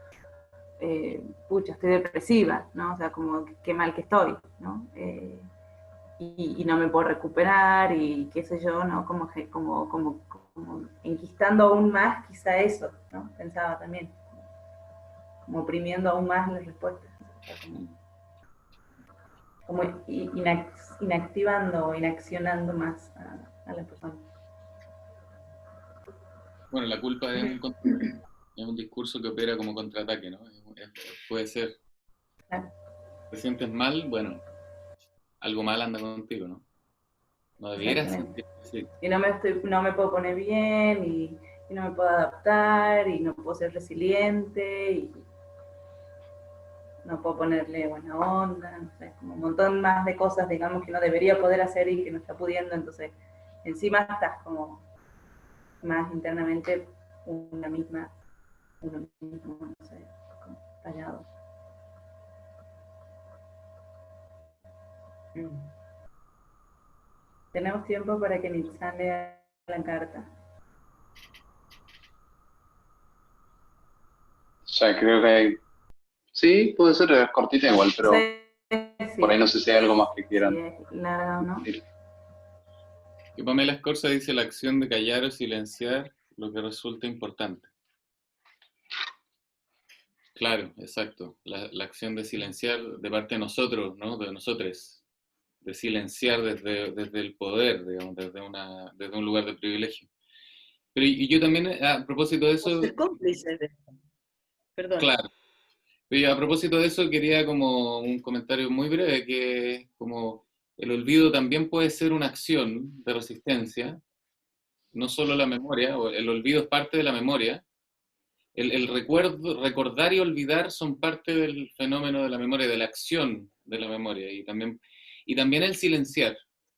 pucha, estoy depresiva, ¿no? O sea, como, qué mal que estoy, ¿no? Y no me puedo recuperar y qué sé yo, ¿no? Como enquistando aún más quizá eso, ¿no? Pensaba también, como oprimiendo aún más las respuestas. Como inactivando, inaccionando más a la persona. Bueno, la culpa es un discurso que opera como contraataque, ¿no? Puede ser, Claro. te sientes mal, bueno, algo mal anda contigo, ¿no? No debieras sentir así. Y no me puedo poner bien, y no me puedo adaptar, y no puedo ser resiliente, y no puedo ponerle buena onda, no sé, como un montón más de cosas, digamos, que no debería poder hacer y que no está pudiendo, entonces encima estás como más internamente uno mismo, no sé, como tallado. Tenemos tiempo para que Nitzan lea la carta. O sea, creo que hay... Sí, puede ser cortita igual, pero Sí, por ahí no sé si hay algo más que quieran. si es larga o no. Y Pamela Escorza dice la acción de callar o silenciar lo que resulta importante. Claro, exacto. La acción de silenciar de parte de nosotros, ¿no? De nosotros. De silenciar desde el poder, digamos, desde un lugar de privilegio. Pero y yo también, a propósito de eso... O ser cómplice de eso. Perdón. Claro. Pero a propósito de eso, quería como un comentario muy breve, que como el olvido también puede ser una acción de resistencia, no solo la memoria, o el olvido es parte de la memoria. El recuerdo, recordar y olvidar son parte del fenómeno de la memoria, de la acción de la memoria, y también el silenciar,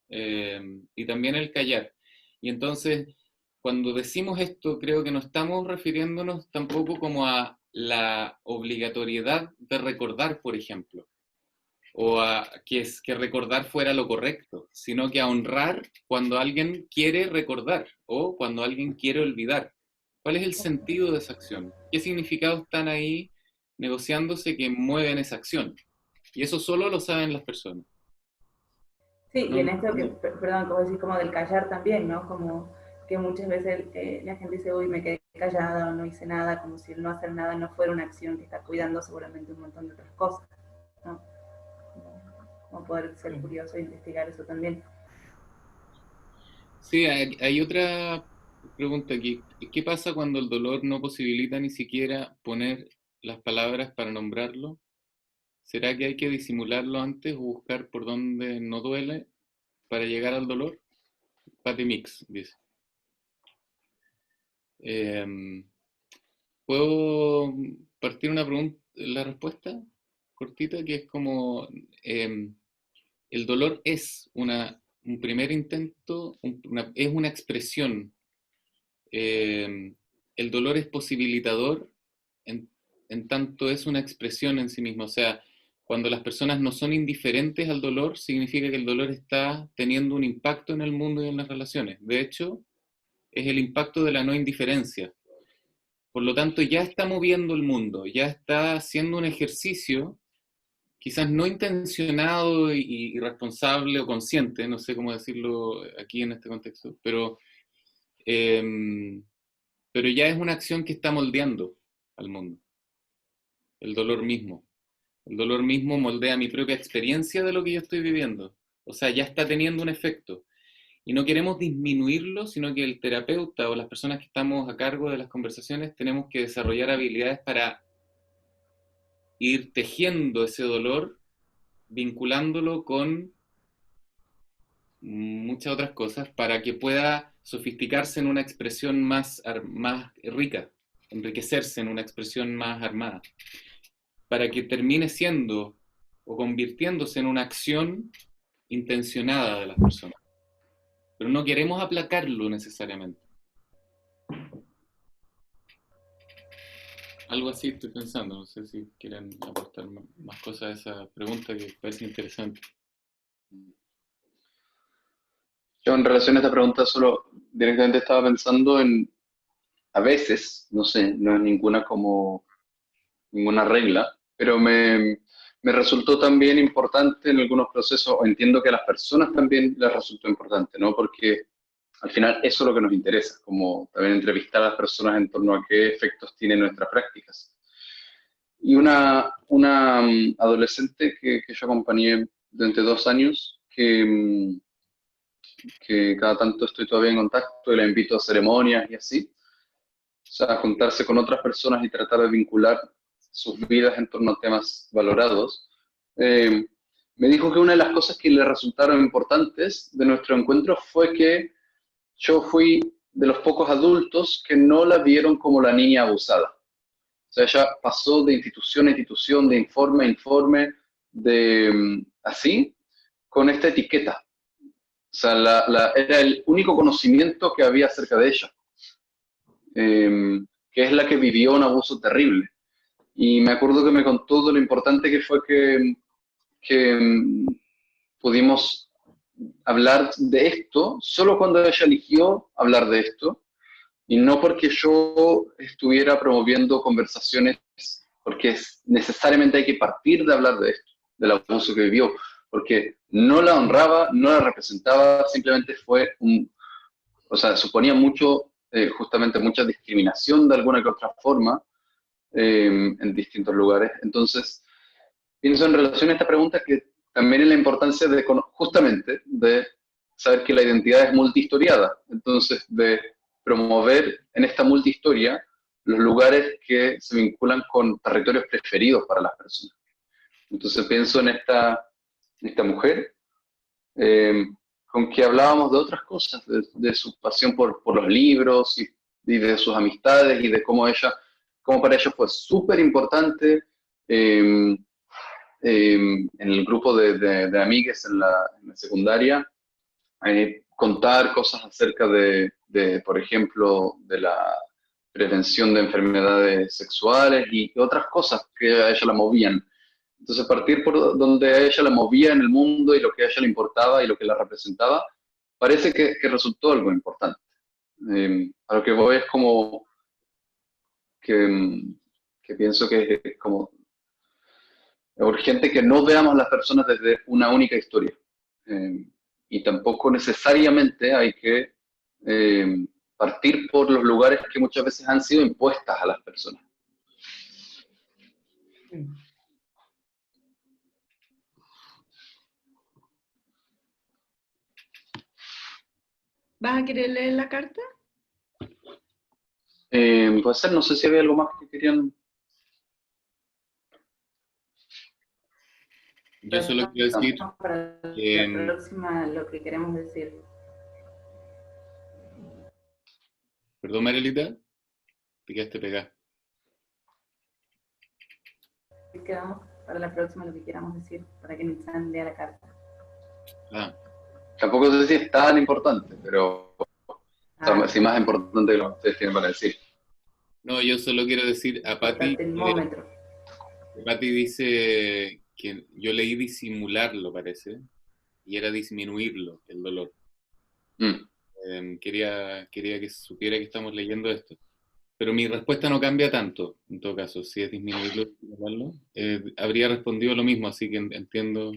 y también el callar. Y entonces, cuando decimos esto, creo que no estamos refiriéndonos tampoco como a la obligatoriedad de recordar, por ejemplo, o a que recordar fuera lo correcto, sino que a honrar cuando alguien quiere recordar o cuando alguien quiere olvidar. ¿Cuál es el sentido de esa acción? ¿Qué significados están ahí negociándose que mueven esa acción? Y eso solo lo saben las personas. Sí, y No, en esto que, perdón, como decís, como del callar también, ¿no? Como que muchas veces la gente dice, uy, me quedé callada o no hice nada, como si el no hacer nada no fuera una acción que está cuidando seguramente un montón de otras cosas, ¿no? Como poder ser curioso e investigar eso también. sí, hay otra pregunta aquí. ¿Qué pasa cuando el dolor no posibilita ni siquiera poner las palabras para nombrarlo? ¿Será que hay que disimularlo antes o buscar por donde no duele para llegar al dolor? Patty Mix dice. ¿Puedo partir una pregunta, la respuesta cortita, que es como el dolor es un primer intento, es una expresión. El dolor es posibilitador en, en tanto es una expresión en sí mismo. O sea, cuando las personas no son indiferentes al dolor, significa que el dolor está teniendo un impacto en el mundo y en las relaciones. De hecho, es el impacto de la no indiferencia. Por lo tanto, ya está moviendo el mundo, ya está haciendo un ejercicio, quizás no intencionado y responsable o consciente, no sé cómo decirlo aquí en este contexto, eh, pero ya es una acción que está moldeando al mundo, el dolor mismo. El dolor mismo moldea mi propia experiencia de lo que yo estoy viviendo. O sea, ya está teniendo un efecto. Y no queremos disminuirlo, sino que el terapeuta o las personas que estamos a cargo de las conversaciones tenemos que desarrollar habilidades para ir tejiendo ese dolor, vinculándolo con muchas otras cosas, para que pueda sofisticarse en una expresión más rica, enriquecerse en una expresión más armada, para que termine siendo o convirtiéndose en una acción intencionada de las personas. Pero no queremos aplacarlo necesariamente. Algo así estoy pensando, no sé si quieren aportar más cosas a esa pregunta que parece interesante. Yo en relación a esta pregunta solo directamente estaba pensando en, a veces, no sé, no es ninguna regla, pero me resultó también importante en algunos procesos, o entiendo que a las personas también les resultó importante, ¿no? Porque al final eso es lo que nos interesa, como también entrevistar a las personas en torno a qué efectos tienen nuestras prácticas. Y una adolescente que yo acompañé durante 2 años, que cada tanto estoy todavía en contacto y la invito a ceremonias y así, o sea, juntarse con otras personas y tratar de vincular sus vidas en torno a temas valorados, eh, me dijo que una de las cosas que le resultaron importantes de nuestro encuentro fue que yo fui de los pocos adultos que no la vieron como la niña abusada. O sea, ella pasó de institución a institución, de informe a informe, así, con esta etiqueta. O sea, era el único conocimiento que había acerca de ella, que es la que vivió un abuso terrible. Y me acuerdo que me contó de lo importante que fue que pudimos hablar de esto solo cuando ella eligió hablar de esto, y no porque yo estuviera promoviendo conversaciones, porque necesariamente hay que partir de hablar de esto, del abuso que vivió, porque no la honraba, no la representaba, simplemente fue o sea, suponía mucho, justamente mucha discriminación de alguna que otra forma, en distintos lugares. Entonces, pienso en relación a esta pregunta que también es la importancia de, justamente, de saber que la identidad es multihistoriada. Entonces, de promover en esta multihistoria los lugares que se vinculan con territorios preferidos para las personas. Entonces pienso en esta mujer, con que hablábamos de otras cosas, de su pasión por los libros y de sus amistades y de cómo para ella fue súper importante en el grupo de amigues en la secundaria, contar cosas acerca por ejemplo, de la prevención de enfermedades sexuales y otras cosas que a ella la movían. Entonces, partir por donde a ella la movía en el mundo y lo que a ella le importaba y lo que la representaba, parece que resultó algo importante. A lo que voy es como que pienso que es como urgente que no veamos a las personas desde una única historia. Y tampoco necesariamente hay que partir por los lugares que muchas veces han sido impuestas a las personas. ¿Vas a querer leer la carta? Puede ser, no sé si había algo más que querían. Yo solo quiero decir para que... la próxima lo que queremos decir. Perdón, Marielita, te quedaste pegada. Quedamos para la próxima lo que queramos decir, para que Nitzan lea la carta. Tampoco sé si es tan importante, pero sí más importante que lo que ustedes tienen para decir. No, yo solo quiero decir a Patti, Patti dice que yo leí disimularlo, parece, y era disminuirlo, el dolor. Quería que supiera que estamos leyendo esto. Pero mi respuesta no cambia tanto, en todo caso, si es disminuirlo, disimularlo. Habría respondido lo mismo, así que entiendo.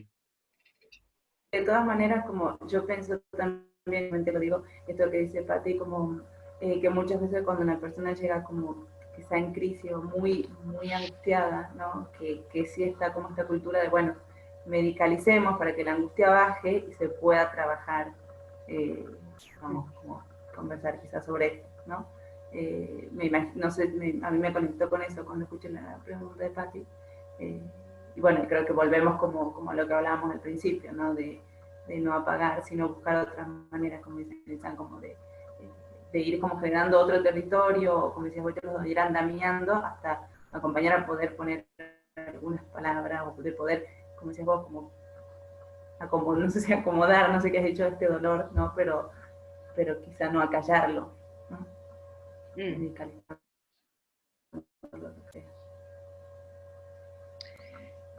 De todas maneras, como yo pienso también, te lo digo, esto que dice Patti, como que muchas veces cuando una persona llega como que está en crisis o muy angustiada, ¿no? Que sí está como esta cultura de, bueno, medicalicemos para que la angustia baje y se pueda trabajar, vamos, como conversar quizás sobre esto, ¿no? No sé, a mí me conectó con eso cuando escuché la pregunta de Patti. Y bueno, creo que volvemos como a lo que hablábamos al principio, ¿no? De no apagar, sino buscar otras maneras, como dicen, como de ir como generando otro territorio, o como decías vos, de ir andamiando hasta acompañar a poder poner algunas palabras, o de poder, como decías vos, como no sé si acomodar, no sé qué has hecho de este dolor, ¿no? Pero quizá no acallarlo, ¿no?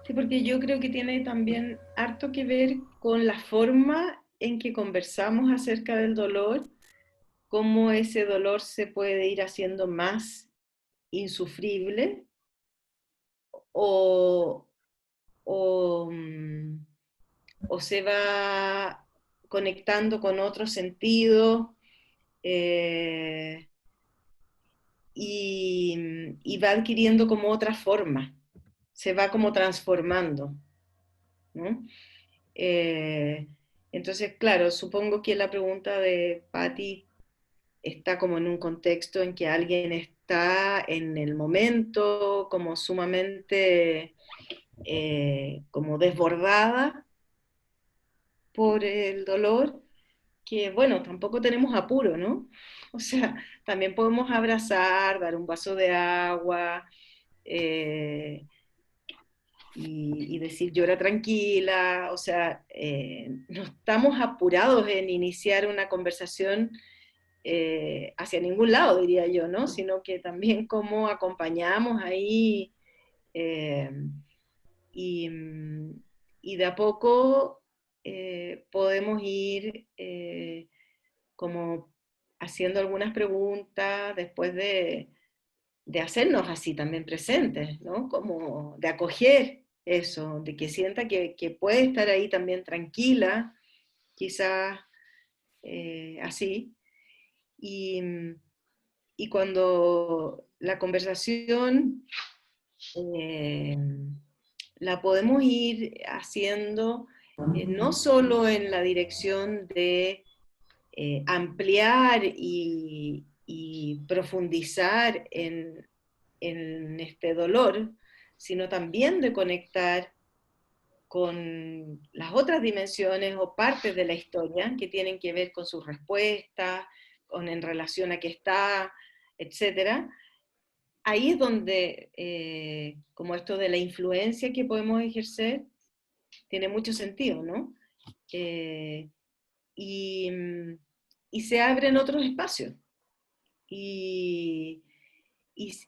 Sí, porque yo creo que tiene también harto que ver con la forma en que conversamos acerca del dolor, cómo ese dolor se puede ir haciendo más insufrible o se va conectando con otro sentido y va adquiriendo como otra forma, se va como transformando, ¿no? Entonces, claro, supongo que la pregunta de Patti está como en un contexto en que alguien está en el momento como sumamente como desbordada por el dolor, que bueno, tampoco tenemos apuro, ¿no? O sea, también podemos abrazar, dar un vaso de agua, y decir llora tranquila, o sea, no estamos apurados en iniciar una conversación hacia ningún lado, diría yo, ¿no? Sino que también cómo acompañamos ahí y de a poco podemos ir como haciendo algunas preguntas después de hacernos así también presentes, ¿no? Como de acoger eso, de que sienta que puede estar ahí también tranquila, quizás así. Y cuando la conversación la podemos ir haciendo no solo en la dirección de ampliar y y profundizar en este dolor, sino también de conectar con las otras dimensiones o partes de la historia que tienen que ver con sus respuestas, con en relación a qué está, etc. Ahí es donde, como esto de la influencia que podemos ejercer, tiene mucho sentido, ¿no? Y se abren otros espacios. Y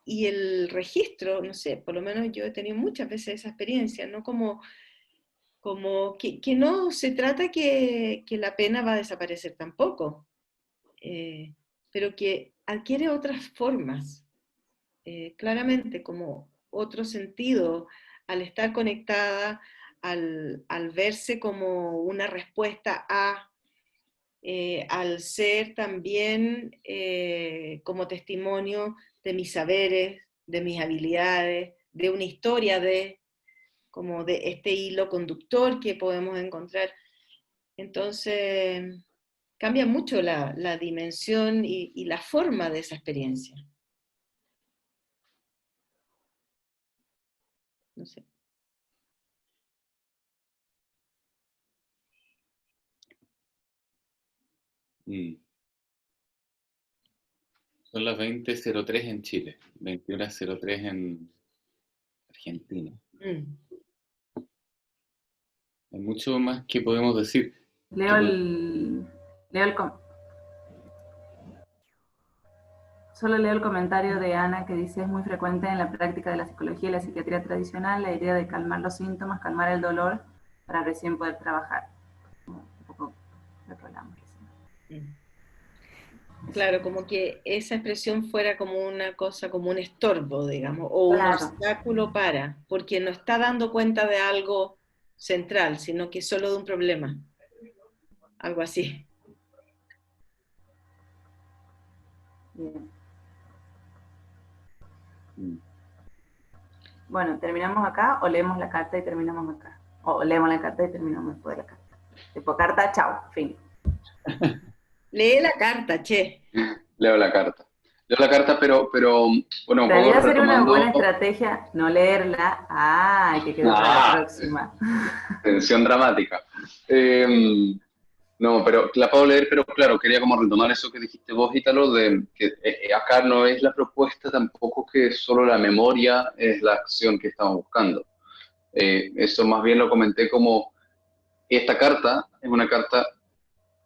el registro, no sé, por lo menos yo he tenido muchas veces esa experiencia, ¿no? Como que no se trata que la pena va a desaparecer tampoco, pero que adquiere otras formas, claramente como otro sentido, al estar conectada, al verse como una respuesta al ser también como testimonio de mis saberes, de mis habilidades, de una historia como de este hilo conductor que podemos encontrar. Entonces, cambia mucho la dimensión y la forma de esa experiencia. No sé. Son las 20:03 en Chile, 21:03 en Argentina. Hay mucho más que podemos decir. Solo leo el comentario de Ana que dice: es muy frecuente en la práctica de la psicología y la psiquiatría tradicional la idea de calmar los síntomas, calmar el dolor, para recién poder trabajar. Un poco lo que hablamos recién. Claro, como que esa expresión fuera como una cosa, como un estorbo, digamos, o Claro. un obstáculo porque no está dando cuenta de algo central, sino que solo de un problema. Algo así. Bien. Bueno, ¿terminamos acá o leemos la carta y terminamos acá? O leemos la carta y terminamos después de la carta. Tipo carta, chao, fin. Lee la carta, che. Leo la carta. Leo la carta, pero bueno, En realidad sería una retomando... buena estrategia no leerla. Ah, que quede para la próxima. Tensión dramática. No, pero la puedo leer, pero claro, quería como retomar eso que dijiste vos, Ítalo, de que acá no es la propuesta tampoco que solo la memoria es la acción que estamos buscando. Eso más bien lo comenté como, esta carta es una carta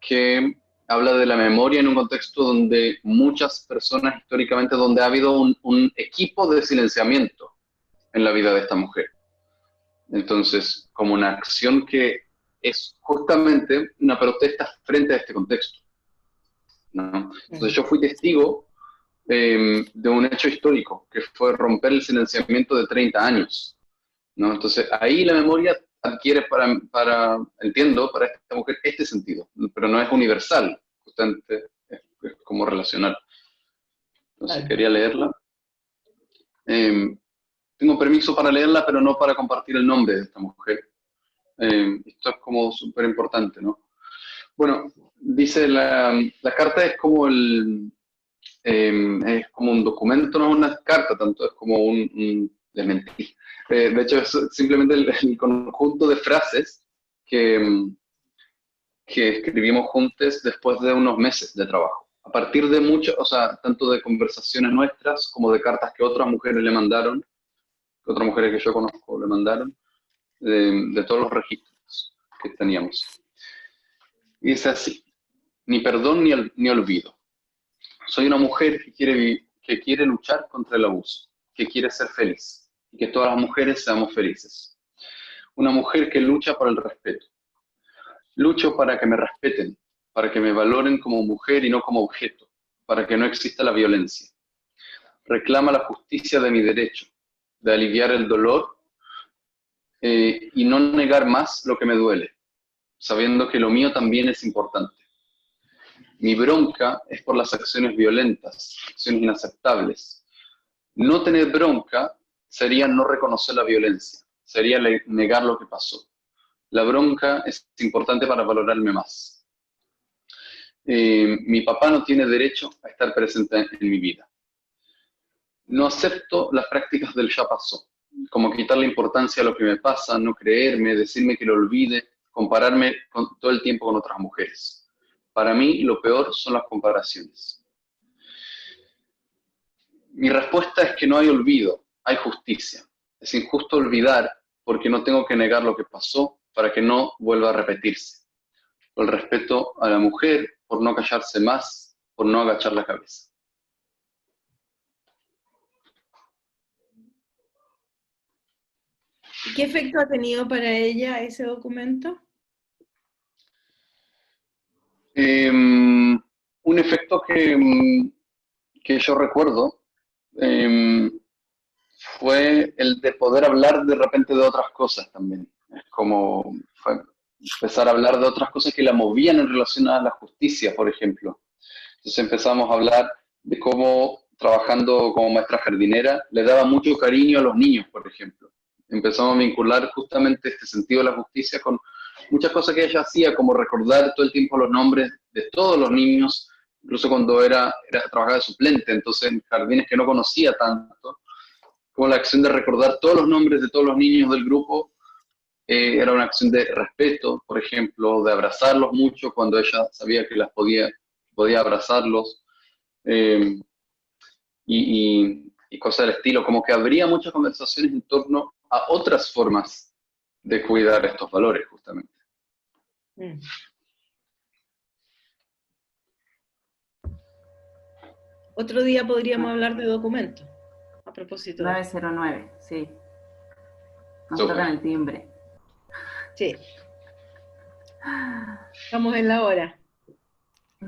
que habla de la memoria en un contexto donde muchas personas históricamente, donde ha habido un equipo de silenciamiento en la vida de esta mujer. Entonces, como una acción que es justamente una protesta frente a este contexto, ¿no? Entonces yo fui testigo de un hecho histórico, que fue romper el silenciamiento de 30 años, ¿no? Entonces ahí la memoria adquiere entiendo, para esta mujer este sentido, pero no es universal, justamente es como relacional. Entonces quería leerla. Tengo permiso para leerla, pero no para compartir el nombre de esta mujer. Esto es como súper importante, ¿no? Bueno, dice la carta es como es como un documento, no es una carta, tanto es como les mentí. De hecho, es simplemente el conjunto de frases que escribimos juntos después de unos meses de trabajo. A partir de mucho, o sea, tanto de conversaciones nuestras como de cartas que otras mujeres le mandaron, que otras mujeres que yo conozco le mandaron, de todos los registros que teníamos. Y dice así: ni perdón ni olvido. Soy una mujer que quiere luchar contra el abuso, que quiere ser feliz, y que todas las mujeres seamos felices. Una mujer que lucha por el respeto. Lucho para que me respeten, para que me valoren como mujer y no como objeto, para que no exista la violencia. Reclama la justicia de mi derecho, de aliviar el dolor y no negar más lo que me duele, sabiendo que lo mío también es importante. Mi bronca es por las acciones violentas, acciones inaceptables. No tener bronca sería no reconocer la violencia, sería negar lo que pasó. La bronca es importante para valorarme más. mi papá no tiene derecho a estar presente en mi vida. No acepto las prácticas del ya pasó, como quitarle importancia a lo que me pasa, no creerme, decirme que lo olvide, compararme todo el tiempo con otras mujeres. Para mí, lo peor son las comparaciones. Mi respuesta es que no hay olvido, hay justicia. Es injusto olvidar porque no tengo que negar lo que pasó para que no vuelva a repetirse. El respeto a la mujer por no callarse más, por no agachar la cabeza. ¿Qué efecto ha tenido para ella ese documento? Un efecto que yo recuerdo fue el de poder hablar de repente de otras cosas también. Es como empezar a hablar de otras cosas que la movían en relación a la justicia, por ejemplo. Entonces empezamos a hablar de cómo, trabajando como maestra jardinera, le daba mucho cariño a los niños, por ejemplo. Empezamos a vincular justamente este sentido de la justicia con muchas cosas que ella hacía, como recordar todo el tiempo los nombres de todos los niños, incluso cuando trabajaba de suplente, entonces en jardines que no conocía tanto, como la acción de recordar todos los nombres de todos los niños del grupo, era una acción de respeto, por ejemplo, de abrazarlos mucho cuando ella sabía que podía abrazarlos, y cosas del estilo, como que habría muchas conversaciones en torno a otras formas de cuidar estos valores, justamente. Otro día podríamos hablar de documentos, a propósito. 909, sí. Nos tocan el timbre. Sí. Estamos en la hora.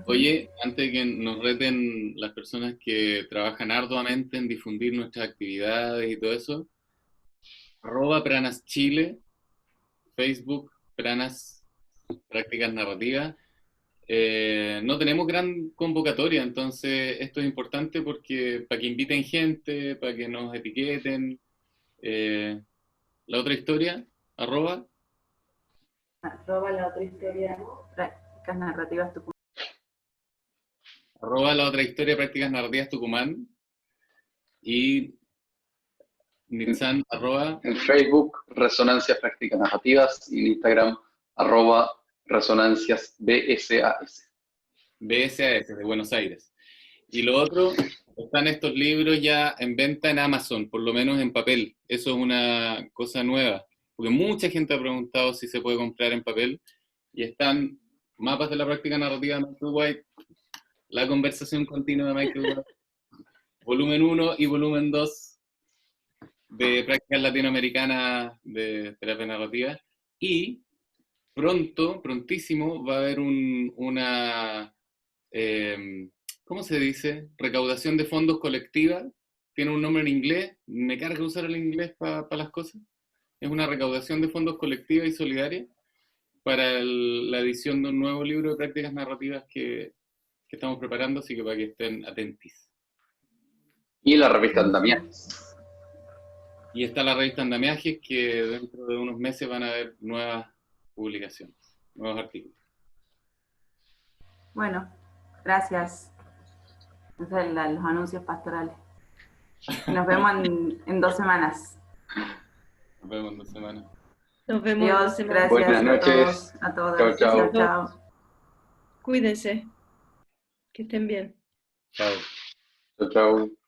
Oye, antes de que nos reten las personas que trabajan arduamente en difundir nuestras actividades y todo eso, @Pranas Chile, Facebook, Pranas Prácticas Narrativas. No tenemos gran convocatoria, entonces esto es importante porque para que inviten gente, para que nos etiqueten. La otra historia, @. La otra historia, Prácticas Narrativas Tucumán. La otra historia, Prácticas Narrativas Tucumán. Y Nitzan, En Facebook, Resonancias Prácticas Narrativas, y en Instagram, @Resonancias BSAS. BSAS, de Buenos Aires. Y lo otro, están estos libros ya en venta en Amazon, por lo menos en papel. Eso es una cosa nueva, porque mucha gente ha preguntado si se puede comprar en papel, y están Mapas de la Práctica Narrativa de Michael White, La Conversación Continua de Michael White, volumen 1 y volumen 2 de Prácticas Latinoamericanas de Terapia Narrativa, y prontísimo va a haber una ¿cómo se dice? Recaudación de fondos colectiva. Tiene un nombre en inglés. Me carga usar el inglés para las cosas. Es una recaudación de fondos colectiva y solidaria para la edición de un nuevo libro de prácticas narrativas que estamos preparando, así que para que estén atentos. Y la revista Andamiajes. Y está la revista Andamiajes, que dentro de unos meses van a haber nuevas publicaciones, nuevos artículos. Bueno, gracias. Esos son los anuncios pastorales. Nos vemos en 2 semanas. Nos vemos en 2 semanas. Nos vemos en 2 semanas. Gracias. Buenas noches. A todos. Chao, Chao. Cuídense. Que estén bien. Chao. Chao.